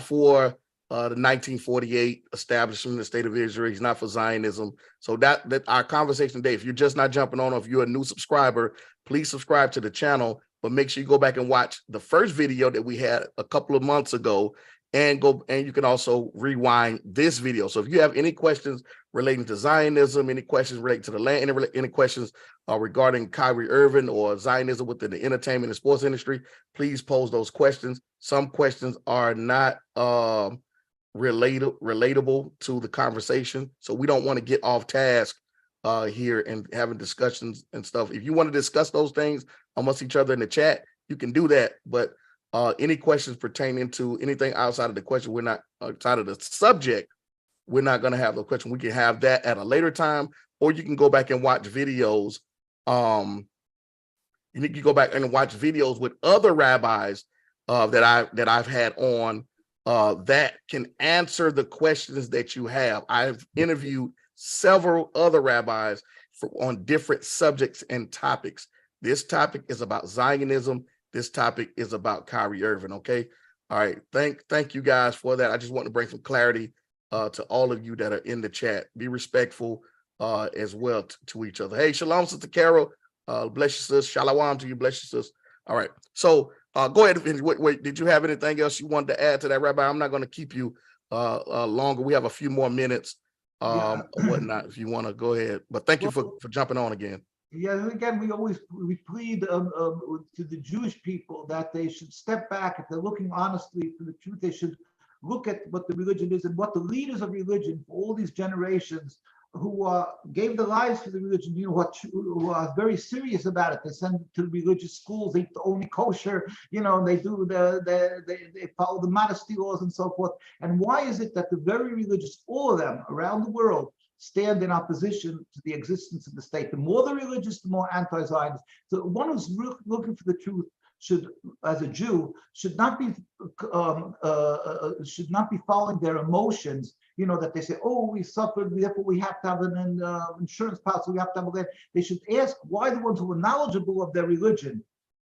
for the 1948 establishment of the state of Israel. He's not for Zionism. So that our conversation today, if you're just not jumping on, or if you're a new subscriber, please subscribe to the channel, but make sure you go back and watch the first video that we had a couple of months ago, and you can also rewind this video. So if you have any questions relating to Zionism, any questions relating to the land, any questions regarding Kyrie Irving or Zionism within the entertainment and sports industry, please pose those questions. Some questions are not relatable to the conversation, so we don't want to get off task here and having discussions and stuff. If you want to discuss those things amongst each other in the chat, you can do that, but any questions pertaining to anything outside of the question, we're not outside of the subject, we're not going to have the question. We can have that at a later time, or you can go back and watch videos. You can go back and watch videos with other rabbis that I've had on that can answer the questions that you have. I've interviewed several other rabbis on different subjects and topics. This topic is about Zionism. This topic is about Kyrie Irving. Okay. All right. Thank you guys for that. I just want to bring some clarity to all of you that are in the chat. Be respectful as well to each other. Hey, shalom, Sister Carol. Bless you, sis. Shalom to you. Bless you, sis. All right. So go ahead. Wait, did you have anything else you wanted to add to that, Rabbi? I'm not going to keep you longer. We have a few more minutes or whatnot if you want to go ahead. But thank you for jumping on again. Yeah, and again, we plead to the Jewish people that they should step back. If they're looking honestly for the truth, they should look at what the religion is and what the leaders of religion for all these generations who gave their lives for the religion, who are very serious about it. They send it to religious schools, they eat only kosher, they do they follow the modesty laws and so forth. And why is it that the very religious, all of them around the world, stand in opposition to the existence of the state? The more the religious, the more anti-Zionist. So one who's looking for the truth should, as a Jew, should not be following their emotions. That they say, oh, we suffered, therefore we have to have an insurance policy, we have to have a. They should ask why the ones who are knowledgeable of their religion,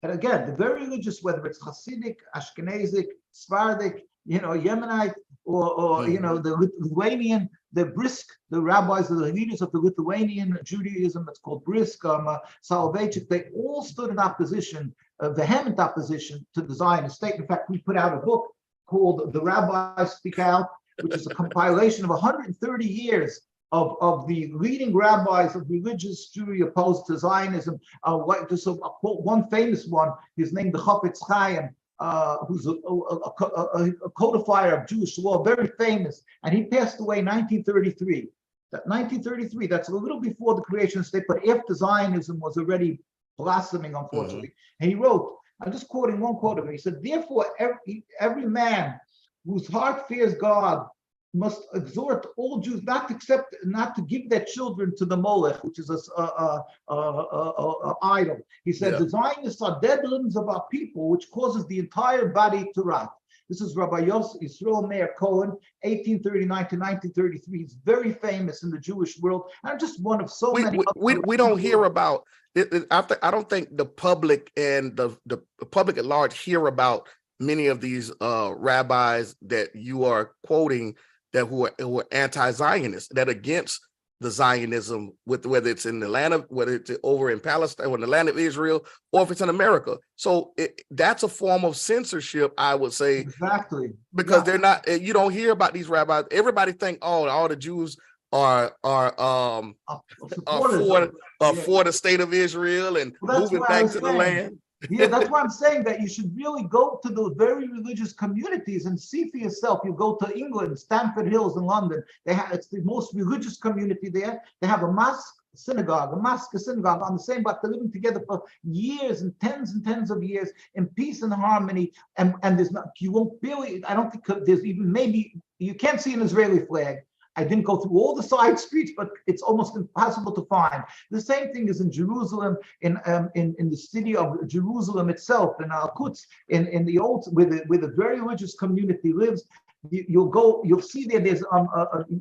and again, the very religious, whether it's Hasidic, Ashkenazic, Sephardic, Yemenite, or the Lithuanian, the Brisk, the rabbis, the leaders of the Lithuanian Judaism, that's called Brisk, Soloveitchik, they all stood in opposition, vehement opposition to the Zionist state. In fact, we put out a book called The Rabbis Speak Out, which is a compilation of 130 years of the leading rabbis of religious Jewry opposed to Zionism. I'll quote one famous one. He's named the Chafetz Chaim, who's a codifier of Jewish law, very famous, and he passed away in 1933. That 1933, that's a little before the creation of the state, but after Zionism was already blossoming, unfortunately. And he wrote, I'm just quoting one quote of him, he said, therefore, every man whose heart fears God must exhort all Jews not to give their children to the Molech, which is a idol. He said, the Zionists are dead limbs of our people, which causes the entire body to rot. This is Rabbi Yisrael Meir Cohen, 1839 to 1933. He's very famous in the Jewish world. I'm just one of so many. We don't hear about it. I don't think the public and the public at large hear about many of these rabbis that you are quoting that who are anti-Zionist, that against the Zionism, whether it's in the land of, whether it's over in Palestine or in the land of Israel, or if it's in America. So that's a form of censorship, I would say. Exactly. Because they're not, you don't hear about these rabbis. Everybody think, oh, all the Jews are for the state of Israel and moving back to the land. Yeah, that's why I'm saying that you should really go to the very religious communities and see for yourself. You go to England, Stamford Hills in London. It's the most religious community there. They have a mosque, a synagogue on the same block. They're living together for years and tens of years in peace and harmony. And there's not, you won't really, I don't think there's even, maybe you can't see an Israeli flag. I didn't go through all the side streets, but it's almost impossible to find. The same thing is in Jerusalem, in the city of Jerusalem itself, in Al-Quds, in the old, where the very religious community lives. You'll see there's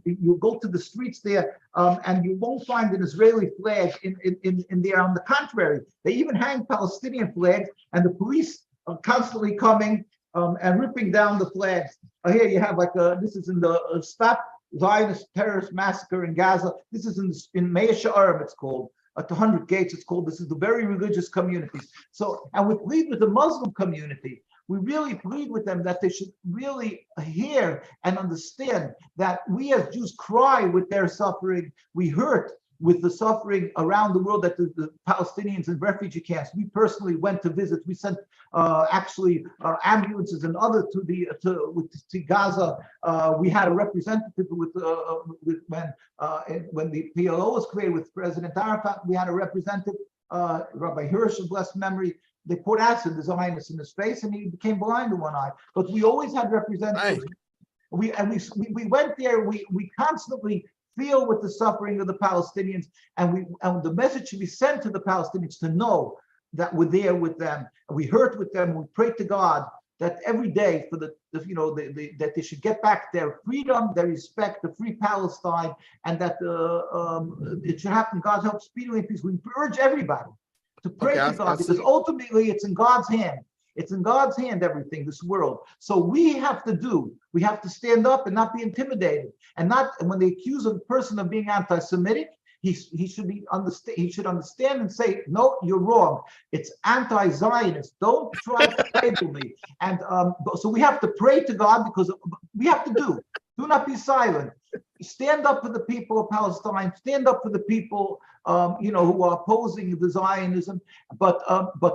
you'll go to the streets there, and you won't find an Israeli flag in there. On the contrary, they even hang Palestinian flags, and the police are constantly coming and ripping down the flags. Here you have this is in the Stop Zionist terrorist massacre in Gaza. This is in Mea She'arim, it's called. At the 100 Gates, it's called. This is the very religious communities. So, and we plead with the Muslim community. We really plead with them that they should really hear and understand that we as Jews cry with their suffering. We hurt with the suffering around the world that the Palestinians in refugee camps. We personally went to visit. We sent ambulances and other to Gaza. We had a representative when the PLO was created with President Arafat. We had a representative, Rabbi Hirsch of blessed memory. They put acid, the Zionists, in his face, and he became blind in one eye. But we always had representatives. We went there. We constantly feel with the suffering of the Palestinians, and the message should be sent to the Palestinians to know that we're there with them. We hurt with them. We pray to God that every day for that they should get back their freedom, their respect, the free Palestine, and that it should happen. God help speedily and peace. We urge everybody to pray to God, because ultimately it's in God's hand. It's in God's hand, everything, this world. So we have to stand up and not be intimidated. And when they accuse a person of being anti-Semitic, he should be understand. He should understand and say, no, you're wrong. It's anti-Zionist. Don't try to label me. And so we have to pray to God, because we have to do not be silent. Stand up for the people of Palestine. Stand up for the people, who are opposing the Zionism. But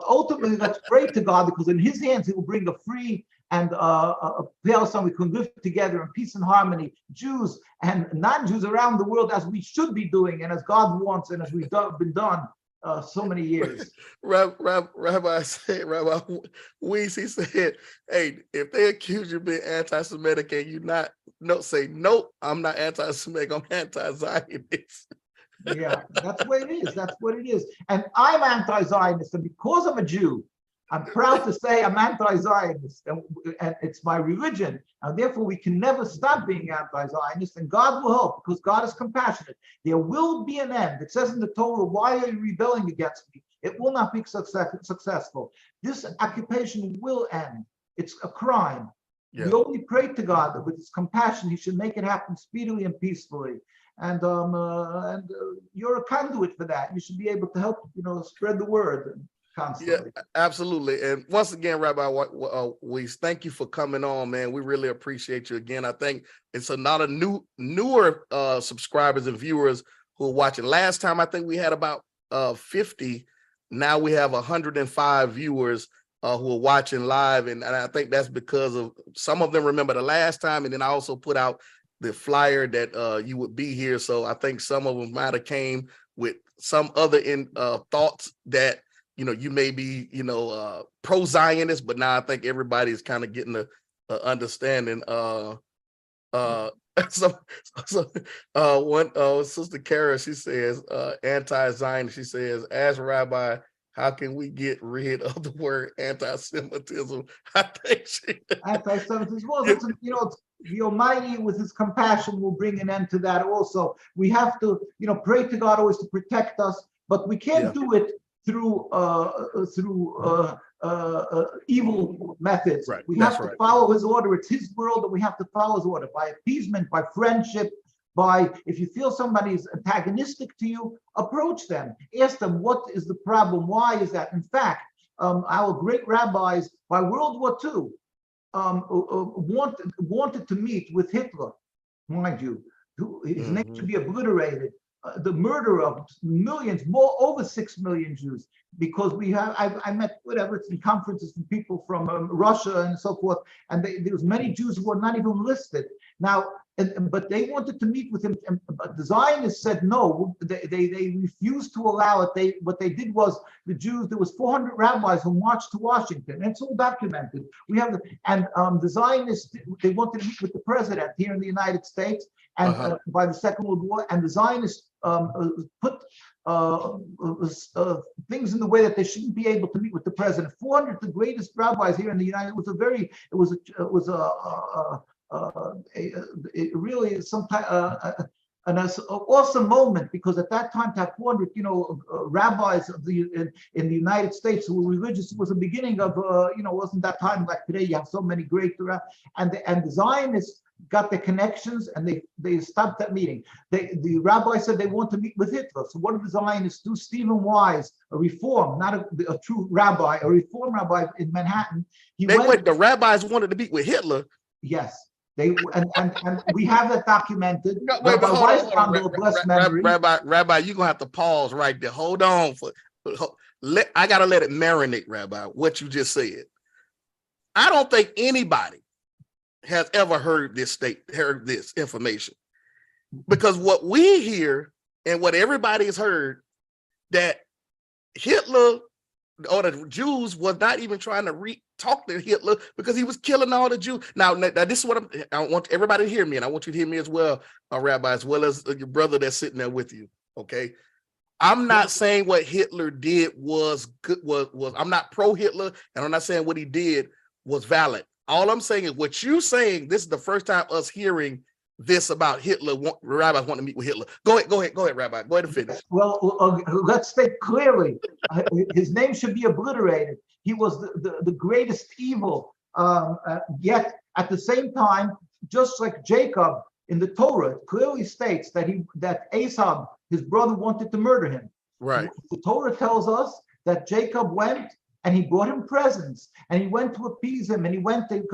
ultimately, let's pray to God, because in His hands He will bring a free and Palestine. We can live together in peace and harmony, Jews and non-Jews around the world, as we should be doing, and as God wants, and as we've been done so many years. Rabbi Weiss, he said, hey, if they accuse you of being anti-Semitic and you say, no, I'm not anti-Semitic, I'm anti-Zionist. Yeah, that's what it is. That's what it is. And I'm anti-Zionist, and because I'm a Jew, I'm proud to say I'm anti-Zionist, and it's my religion, and therefore we can never stop being anti-Zionist, and God will help, because God is compassionate. There will be an end. It says in the Torah, why are you rebelling against me? It will not be successful. This occupation will end. It's a crime. Yeah. We only pray to God that with His compassion, He should make it happen speedily and peacefully. And you're a conduit for that. You should be able to help, spread the word. Constantly. Yeah, absolutely. And once again, Rabbi Weiss, thank you for coming on, man. We really appreciate you again. I think it's a lot of newer subscribers and viewers who are watching. Last time, I think we had about 50. Now we have 105 viewers who are watching live. And I think that's because of some of them remember the last time. And then I also put out the flyer that you would be here. So I think some of them might have came with some other thoughts that, you may be, pro-Zionist, but now I think everybody's kind of getting a understanding. One Sister Kara, she says, anti-Zionist, she says, ask Rabbi, how can we get rid of the word anti-Semitism? I think anti-Semitism. Well, the Almighty, with His compassion, will bring an end to that also. We have to, pray to God always to protect us, but we can't do it through evil methods. Right. We have to follow His order. It's His world, and we have to follow His order by appeasement, by friendship, by, if you feel somebody's antagonistic to you, approach them. Ask them, what is the problem? Why is that? In fact, our great rabbis by World War II wanted to meet with Hitler, mind you, his name should be obliterated. The murder of millions, over 6 million Jews, because I met it's in conferences from people from Russia and so forth, and there was many Jews who were not even listed. Now, but they wanted to meet with him, but the Zionists said no. They refused to allow it. What they did was, the Jews, there was 400 rabbis who marched to Washington, and it's all documented. We have the Zionists, they wanted to meet with the president here in the United States, and by the Second World War, and the Zionists put things in the way that they shouldn't be able to meet with the president. 400, the greatest rabbis here in the United States. It really an awesome moment, because at that time to have 400 rabbis in the United States who were religious was the beginning of wasn't that time like today. You have so many great and the Zionists got the connections, and they stopped that meeting. The rabbi said they want to meet with Hitler. So what did the Zionists do? Stephen Wise, a reform, not a true rabbi, a reform rabbi in Manhattan. The rabbis wanted to meet with Hitler. Yes. And we have that documented. Rabbi, you're gonna have to pause right there. Hold on I gotta let it marinate, Rabbi, what you just said. I don't think anybody has ever heard this information, because what we hear and what everybody has heard, that Hitler or the Jews was not even trying to talk to Hitler because he was killing all the Jews. Now this is what I want everybody to hear me, and I want you to hear me as well, Rabbi, as well as your brother that's sitting there with you. Okay, I'm not saying what Hitler did was good. Was I'm not pro Hitler, and I'm not saying what he did was valid. All I'm saying is what you're saying. This is the first time us hearing this about Hitler. Rabbis want to meet with Hitler. Go ahead, Rabbi. Go ahead and finish. Well, let's state clearly, his name should be obliterated. He was the greatest evil. Yet at the same time, just like Jacob in the Torah, it clearly states that Esau his brother wanted to murder him. Right. The Torah tells us that Jacob went and he brought him presents, and he went to appease him, and he went to,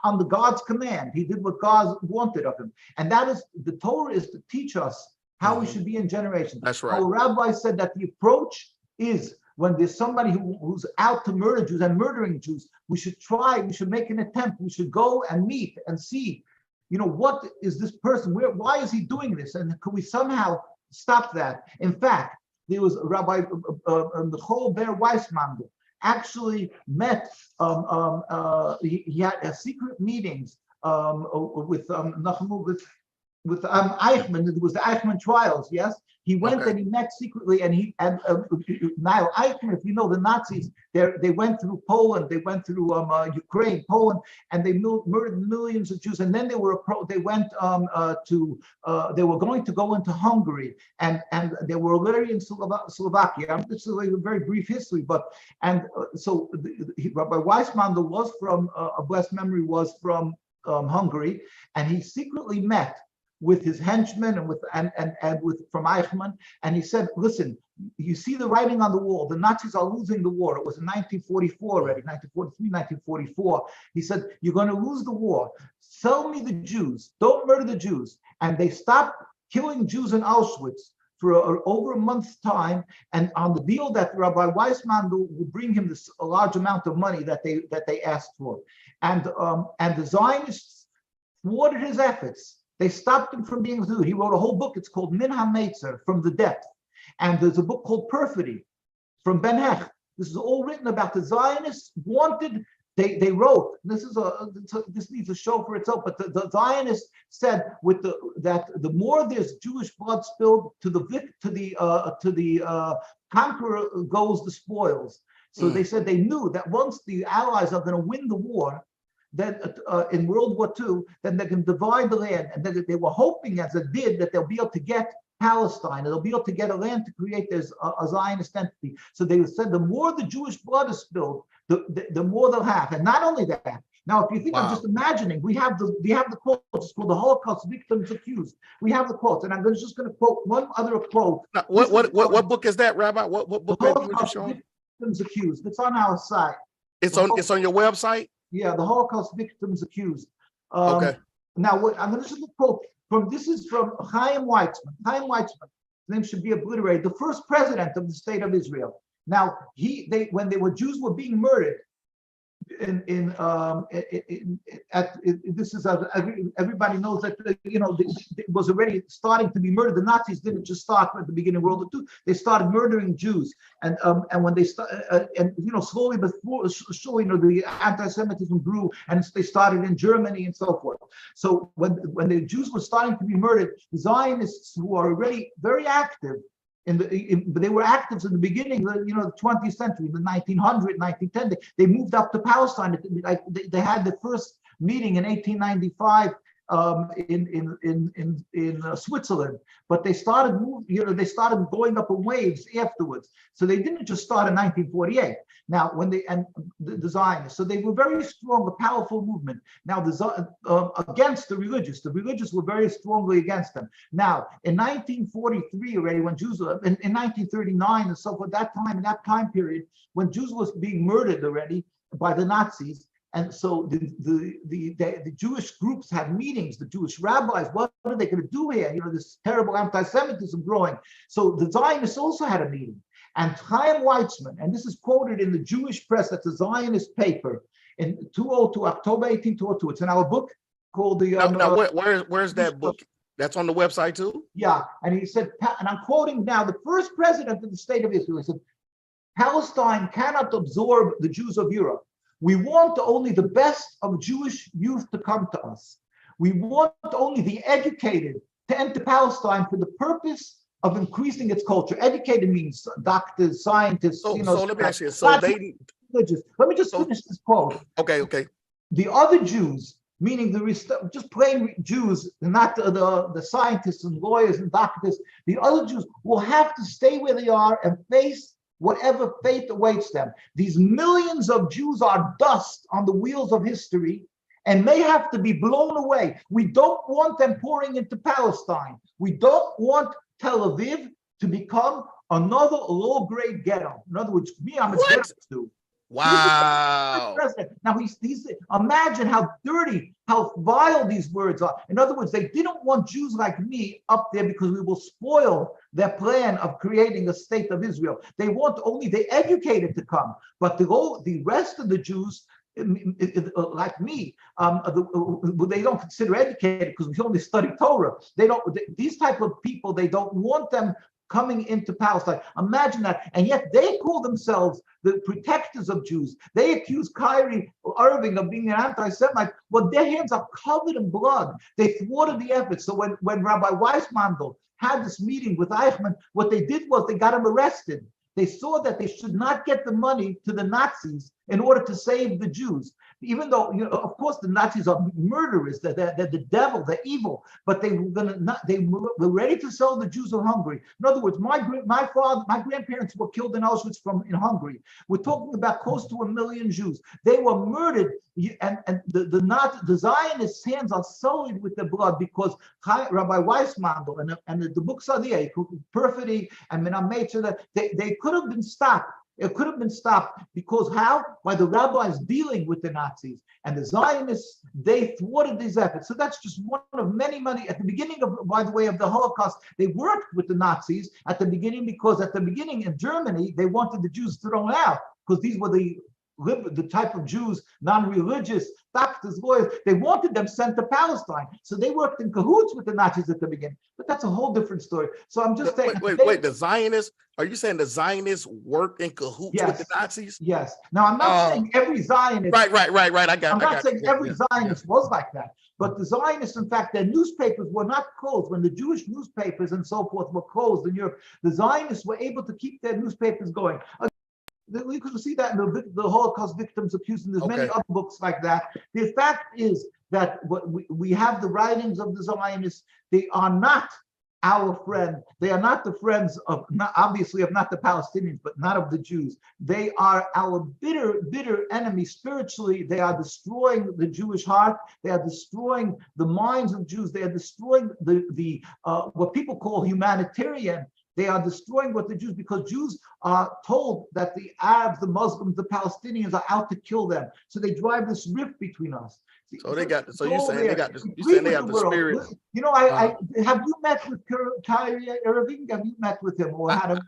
under God's command. He did what God wanted of him. And that is, the Torah is to teach us how we should be in generations. That's right. Our rabbi said that the approach is, when there's somebody who's out to murder Jews and murdering Jews, we should make an attempt, we should go and meet and see, what is this person, why is he doing this? And could we somehow stop that? In fact, there was Rabbi Dovid Weiss actually met, he had secret meetings with Eichmann. It was the Eichmann trials, yes? He went and he met secretly, and now Eichmann, if you know the Nazis, they went through Poland, they went through Ukraine, Poland, and they murdered millions of Jews. And then they were going to go into Hungary, and they were already in Slovakia. This is a very brief history, so Rabbi Weissmander was from, of blessed memory, was from Hungary, and he secretly met with his henchmen and from Eichmann, and he said, listen, you see the writing on the wall, the Nazis are losing the war. It was in 1944 already, 1943, 1944. He said, you're going to lose the war. Sell me the Jews, don't murder the Jews. And they stopped killing Jews in Auschwitz for over a month's time, and on the deal that Rabbi Weissmander would bring him a large amount of money that they asked for. And the Zionists thwarted his efforts. They stopped him from being able to do it. He wrote a whole book. It's called Min HaMetzer, From the Depth. And there's a book called Perfidy from Ben Hecht. This is all written about the Zionists wanted. They wrote. This needs a show for itself. But the Zionists said that the more there's Jewish blood spilled, to the conqueror goes the spoils. So they said they knew that once the Allies are going to win the war, that in World War II, then they can divide the land, and they were hoping, as it did, that they'll be able to get Palestine, and they'll be able to get a land to create a Zionist entity. So they said the more the Jewish blood is spilled, the more they'll have. And not only that, now if you think, I'm just imagining, we have the quotes. It's called the Holocaust Victims Accused. We have the quotes, and I'm just going to quote one other quote. Now, what book is that, Rabbi? What book are you showing? Victims Accused. It's on our site. It's on your website. Yeah, the Holocaust Victims Accused. Okay. Now, I'm going to just quote from. This is from Chaim Weizmann. Chaim Weizmann. His name should be obliterated. The first president of the state of Israel. Now, when Jews were being murdered, everybody knows that it was already starting to be murdered. The Nazis didn't just start at the beginning of World War II. They started murdering Jews, and when they slowly but surely, the anti-Semitism grew, and they started in Germany and so forth. So when the Jews were starting to be murdered, the Zionists, who are already very active, they were active in the beginning, the 20th century, in the 1900, 1910. They moved up to Palestine. They had the first meeting in 1895 in Switzerland, but they started going up in waves afterwards. So they didn't just start in 1948. Now, when the Zionists, so they were very strong, a powerful movement. Now, against the religious were very strongly against them. Now, in 1943 already, when Jews were in 1939 and so forth, in that time period, when Jews was being murdered already by the Nazis. And so the Jewish groups had meetings, the Jewish rabbis, what are they going to do here? This terrible anti-Semitism growing. So the Zionists also had a meeting. And Chaim Weizmann, and this is quoted in the Jewish press, that's a Zionist paper, in October 18, 2002. It's in our book called the... where's that book? That's on the website too? Yeah, and he said, and I'm quoting now, the first president of the state of Israel, he said, Palestine cannot absorb the Jews of Europe. We want only the best of Jewish youth to come to us. We want only the educated to enter Palestine for the purpose of increasing its culture. Educated means doctors, scientists. So let me ask you. So religious. Let me just finish this quote. Okay. The other Jews, meaning just plain Jews, not the scientists and lawyers and doctors. The other Jews will have to stay where they are and face whatever fate awaits them. These millions of Jews are dust on the wheels of history and may have to be blown away. We don't want them pouring into Palestine. We don't want Tel Aviv to become another low-grade ghetto. In other words, me, I'm a ghetto too. Wow. President. Now he's imagine how dirty, how vile these words are. In other words, they didn't want Jews like me up there because we will spoil their plan of creating a state of Israel. They want only the educated to come, but the rest of the Jews, like me, they don't consider educated because we only study Torah. These type of people, they don't want them coming into Palestine. Imagine that. And yet they call themselves the protectors of Jews. They accuse Kyrie Irving of being an anti-Semite. Well, their hands are covered in blood. They thwarted the efforts. So when Rabbi Weiss had this meeting with Eichmann, what they did was they got him arrested. They saw that they should not get the money to the Nazis in order to save the Jews. Even though, of course, the Nazis are murderers, they're the devil, they're evil, but they were ready to sell the Jews of Hungary. In other words, my grandparents were killed in Auschwitz in Hungary. We're talking about close to 1 million Jews. They were murdered, and the Zionists' hands are sullied with their blood because Rabbi Weissmandel and the books are there, Perfidy and Menameter, they could have been stopped. It could have been stopped because how? By the rabbis dealing with the Nazis. And the Zionists, they thwarted these efforts. So that's just one of many. At the beginning of, by the way, of the Holocaust, they worked with the Nazis at the beginning because at the beginning in Germany, they wanted the Jews thrown out because these were the type of Jews, non-religious, doctors, lawyers, they wanted them sent to Palestine. So they worked in cahoots with the Nazis at the beginning. But that's a whole different story. So I'm just saying. Wait, the Zionists, are you saying the Zionists worked in cahoots with the Nazis? Yes. Now, I'm not saying every Zionist. Right. I'm not saying every Zionist was like that. But the Zionists, in fact, their newspapers were not closed. When the Jewish newspapers and so forth were closed in Europe, the Zionists were able to keep their newspapers going. We could see that in the Holocaust Victims Accused, and there's many other books like that. The fact is that we have the writings of the Zionists. They are not our friend. They are not the friends of, obviously, not the Palestinians, but not of the Jews. They are our bitter enemy spiritually. They are destroying the Jewish heart. They are destroying the minds of Jews. They are destroying the what people call humanitarian. They are destroying what the Jews, because Jews are told that the Arabs, the Muslims, the Palestinians are out to kill them. So they drive this rift between us. So they got. So you're saying they got. You saying they have the spirit. I have you met with Kyrie Irving? Have you met with him or had an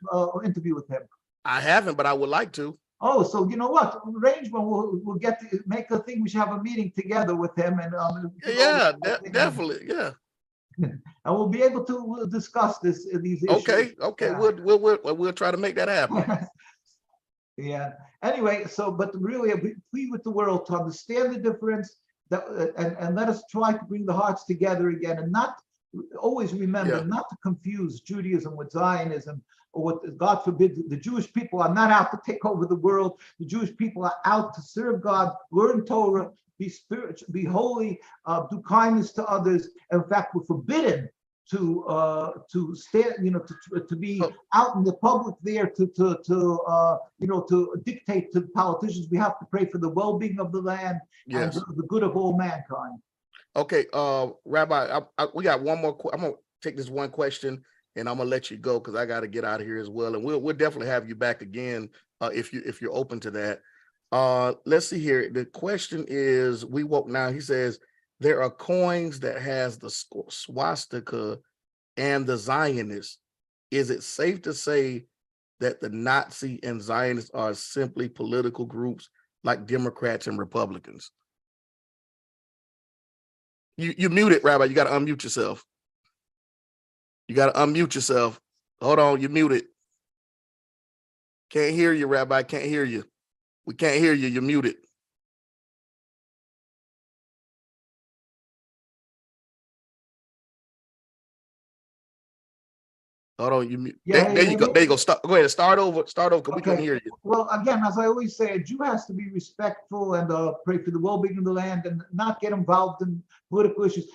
interview with him? I haven't, but I would like to. Oh, so you know what? Arrange when we'll get to make a thing. We should have a meeting together with him and. Definitely, yeah. And we'll be able to discuss these issues. Okay. Yeah. We'll try to make that happen. Yeah. Anyway, but really, we plead with the world to understand the difference, and let us try to bring the hearts together again, and not always remember not to confuse Judaism with Zionism, or what, God forbid, the Jewish people are not out to take over the world. The Jewish people are out to serve God, learn Torah, be spiritual, be holy, do kindness to others. In fact, we're forbidden to stand, to be out in the public there to dictate to politicians. We have to pray for the well-being of the land and the good of all mankind. Okay, Rabbi, we got one more. I'm gonna take this one question, and I'm gonna let you go because I got to get out of here as well. And we'll definitely have you back again if you're open to that. Let's see here. The question is, we woke now. He says there are coins that has the swastika and the Zionists. Is it safe to say that the Nazi and Zionists are simply political groups like Democrats and Republicans? You muted, Rabbi. You got to unmute yourself. Hold on, you muted. Can't hear you, Rabbi. Can't hear you. We can't hear you. You're muted. Hold on. There you go. There you go. Go ahead. Start over. Because we couldn't hear you. Well, again, as I always say, a Jew has to be respectful and pray for the well-being of the land and not get involved in political issues.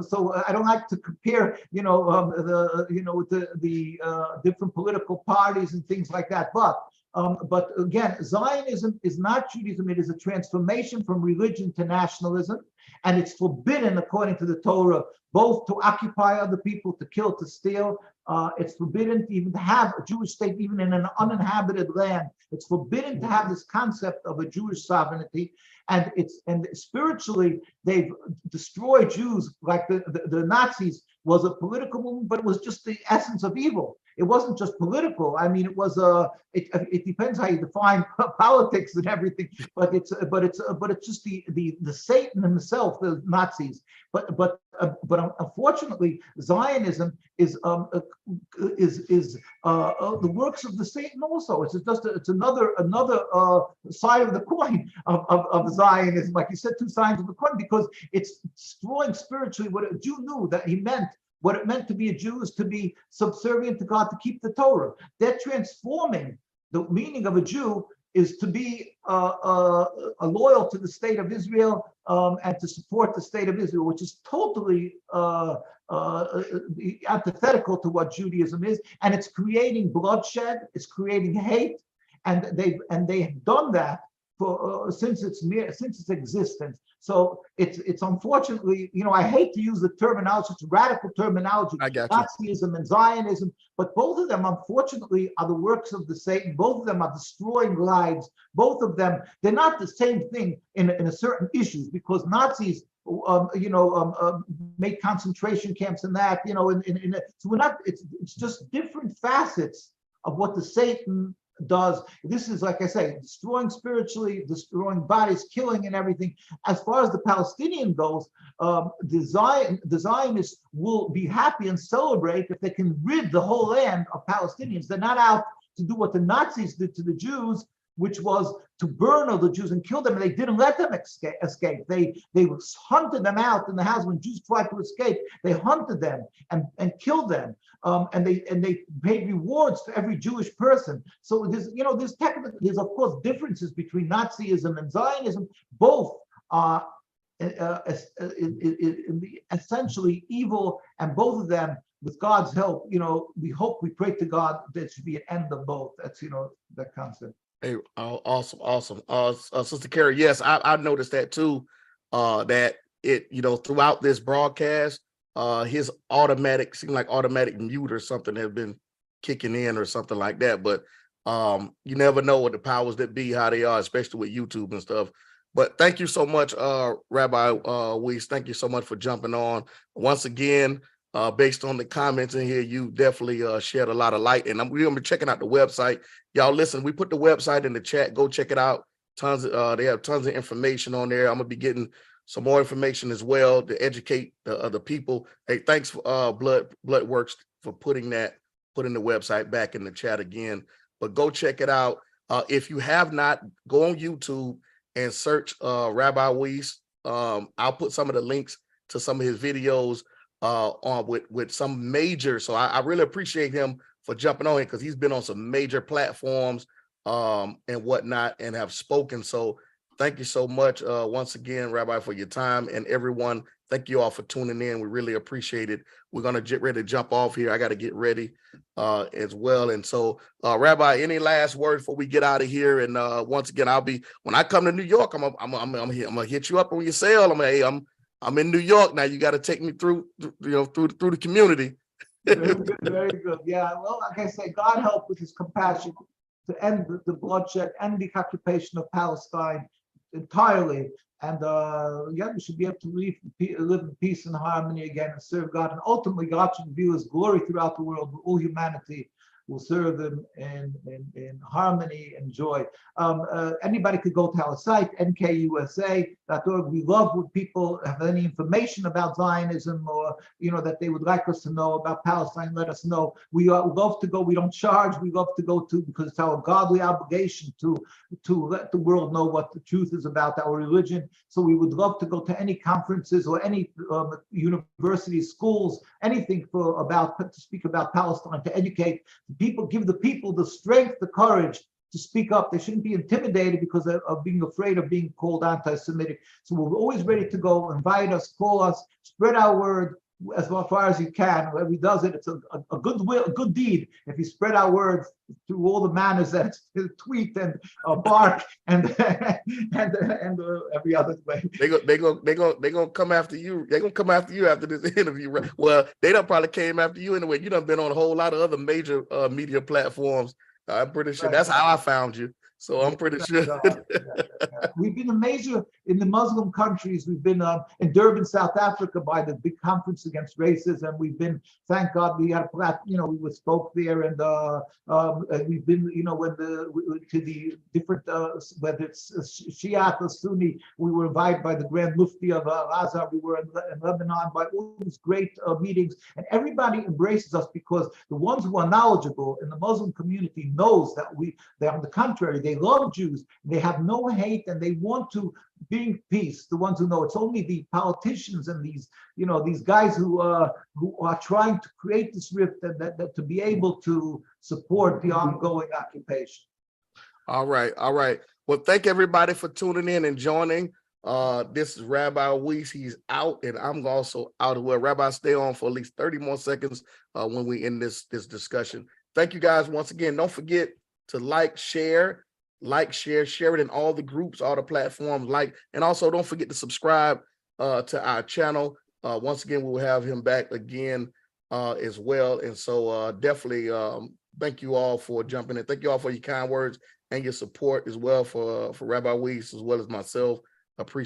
So I don't like to compare, with the different political parties and things like that. But again, Zionism is not Judaism. It is a transformation from religion to nationalism, and it's forbidden according to the Torah, both to occupy other people, to kill, to steal, It's forbidden to even have a Jewish state, even in an uninhabited land. It's forbidden to have this concept of a Jewish sovereignty. And spiritually, they've destroyed Jews. Like the Nazis was a political movement, but it was just the essence of evil. It wasn't just political. I mean, it was it depends how you define politics and everything. But it's just the Satan himself, the Nazis. But unfortunately, Zionism is the works of the Satan also. It's another side of the coin of Zionism. Like you said, two sides of the coin, because it's destroying spiritually what a Jew knew that he meant. What it meant to be a Jew is to be subservient to God, to keep the Torah. They're transforming the meaning of a Jew is to be loyal to the state of Israel and to support the state of Israel, which is totally antithetical to what Judaism is, and it's creating bloodshed, it's creating hate, and they have done that for since its existence. So it's unfortunately, I hate to use the terminology, it's radical terminology, Nazism and Zionism, but both of them, unfortunately, are the works of the Satan. Both of them are destroying lives. Both of them, they're not the same thing in a certain issues, because Nazis, made concentration camps and that, so we're not. It's just different facets of what the Satan does. This is, like I say, destroying spiritually, destroying bodies, killing and everything. As far as the Palestinian goes, the Zionists will be happy and celebrate if they can rid the whole land of Palestinians. They're not out to do what the Nazis did to the Jews, which was to burn all the Jews and kill them, and they didn't let them escape. They hunted them out in the house. When Jews tried to escape, they hunted them and killed them. And they paid rewards to every Jewish person. So there's of course differences between Nazism and Zionism. Both are essentially evil, and both of them, with God's help, we pray to God there should be an end of both. That's that concept. Hey, awesome. Sister Carrie, yes, I noticed that too. That it, throughout this broadcast, his seemed like automatic mute or something has been kicking in or something like that. But you never know what the powers that be, how they are, especially with YouTube and stuff. But thank you so much, Rabbi Weiss. Thank you so much for jumping on. Once again, based on the comments in here, you definitely shed a lot of light. And we're going to be checking out the website. Y'all listen, we put the website in the chat. Go check it out. They have tons of information on there. I'm going to be getting some more information as well to educate the other people. Hey, thanks for Bloodworks for putting the website back in the chat again. But go check it out. If you have not, go on YouTube and search Rabbi Weiss. I'll put some of the links to some of his videos on with some major. So I really appreciate him for jumping on here, because he's been on some major platforms and whatnot and have spoken. So thank you so much once again, Rabbi, for your time, and everyone. Thank you all for tuning in. We really appreciate it. We're going to get ready to jump off here. I got to get ready as well. And so, Rabbi, any last words before we get out of here? And once again, when I come to New York, I'm gonna hit you up on your cell. I'm in New York now. You got to take me through the community. Very good, very good. Yeah, well, like I say, God help with his compassion to end the bloodshed and the occupation of Palestine entirely. And we should be able to live in peace and harmony again and serve God. And ultimately, God should reveal his glory throughout the world, where all humanity will serve him in harmony and joy. Anybody could go to our site, nkusa.org. We love when people have any information about Zionism, or that they would like us to know about Palestine. Let us know. We love to go. We don't charge. We love to go to, because it's our godly obligation to let the world know what the truth is about our religion. So we would love to go to any conferences or any universities, schools, anything to speak about Palestine, to educate people, give the people the strength, the courage to speak up. They shouldn't be intimidated because of being afraid of being called anti-Semitic. So we're always ready to go. Invite us, call us, spread our word, as far as you can. Whoever does it, it's a good deed. If you spread our words through all the manners that tweet and bark and every other way. They gonna come after you. They're gonna come after you after this interview. Right? Well, they done probably came after you anyway. You done been on a whole lot of other major media platforms. I'm pretty sure that's how I found you. So I'm pretty sure. We've been a major in the Muslim countries. We've been in Durban, South Africa, by the big conference against racism. We've been, thank God, we had we spoke there, and we've been, to the different, whether it's Shiite or Sunni. We were invited by the Grand Mufti of Azhar. We were in Lebanon by all these great meetings, and everybody embraces us because the ones who are knowledgeable in the Muslim community knows that they're on the contrary. They love Jews. They have no hate, and they want to bring peace. The ones who know, it's only the politicians and these guys who are trying to create this rift that to be able to support the ongoing occupation. All right. Well, thank everybody for tuning in and joining. This is Rabbi Weiss. He's out, and I'm also out as well. Rabbi, stay on for at least 30 more seconds when we end this discussion. Thank you guys once again. Don't forget to share it in all the groups, all the platforms, and also don't forget to subscribe to our channel. Once again, we will have him back again as well. And so definitely thank you all for jumping in. Thank you all for your kind words and your support as well for Rabbi Weiss as well as myself. Appreciate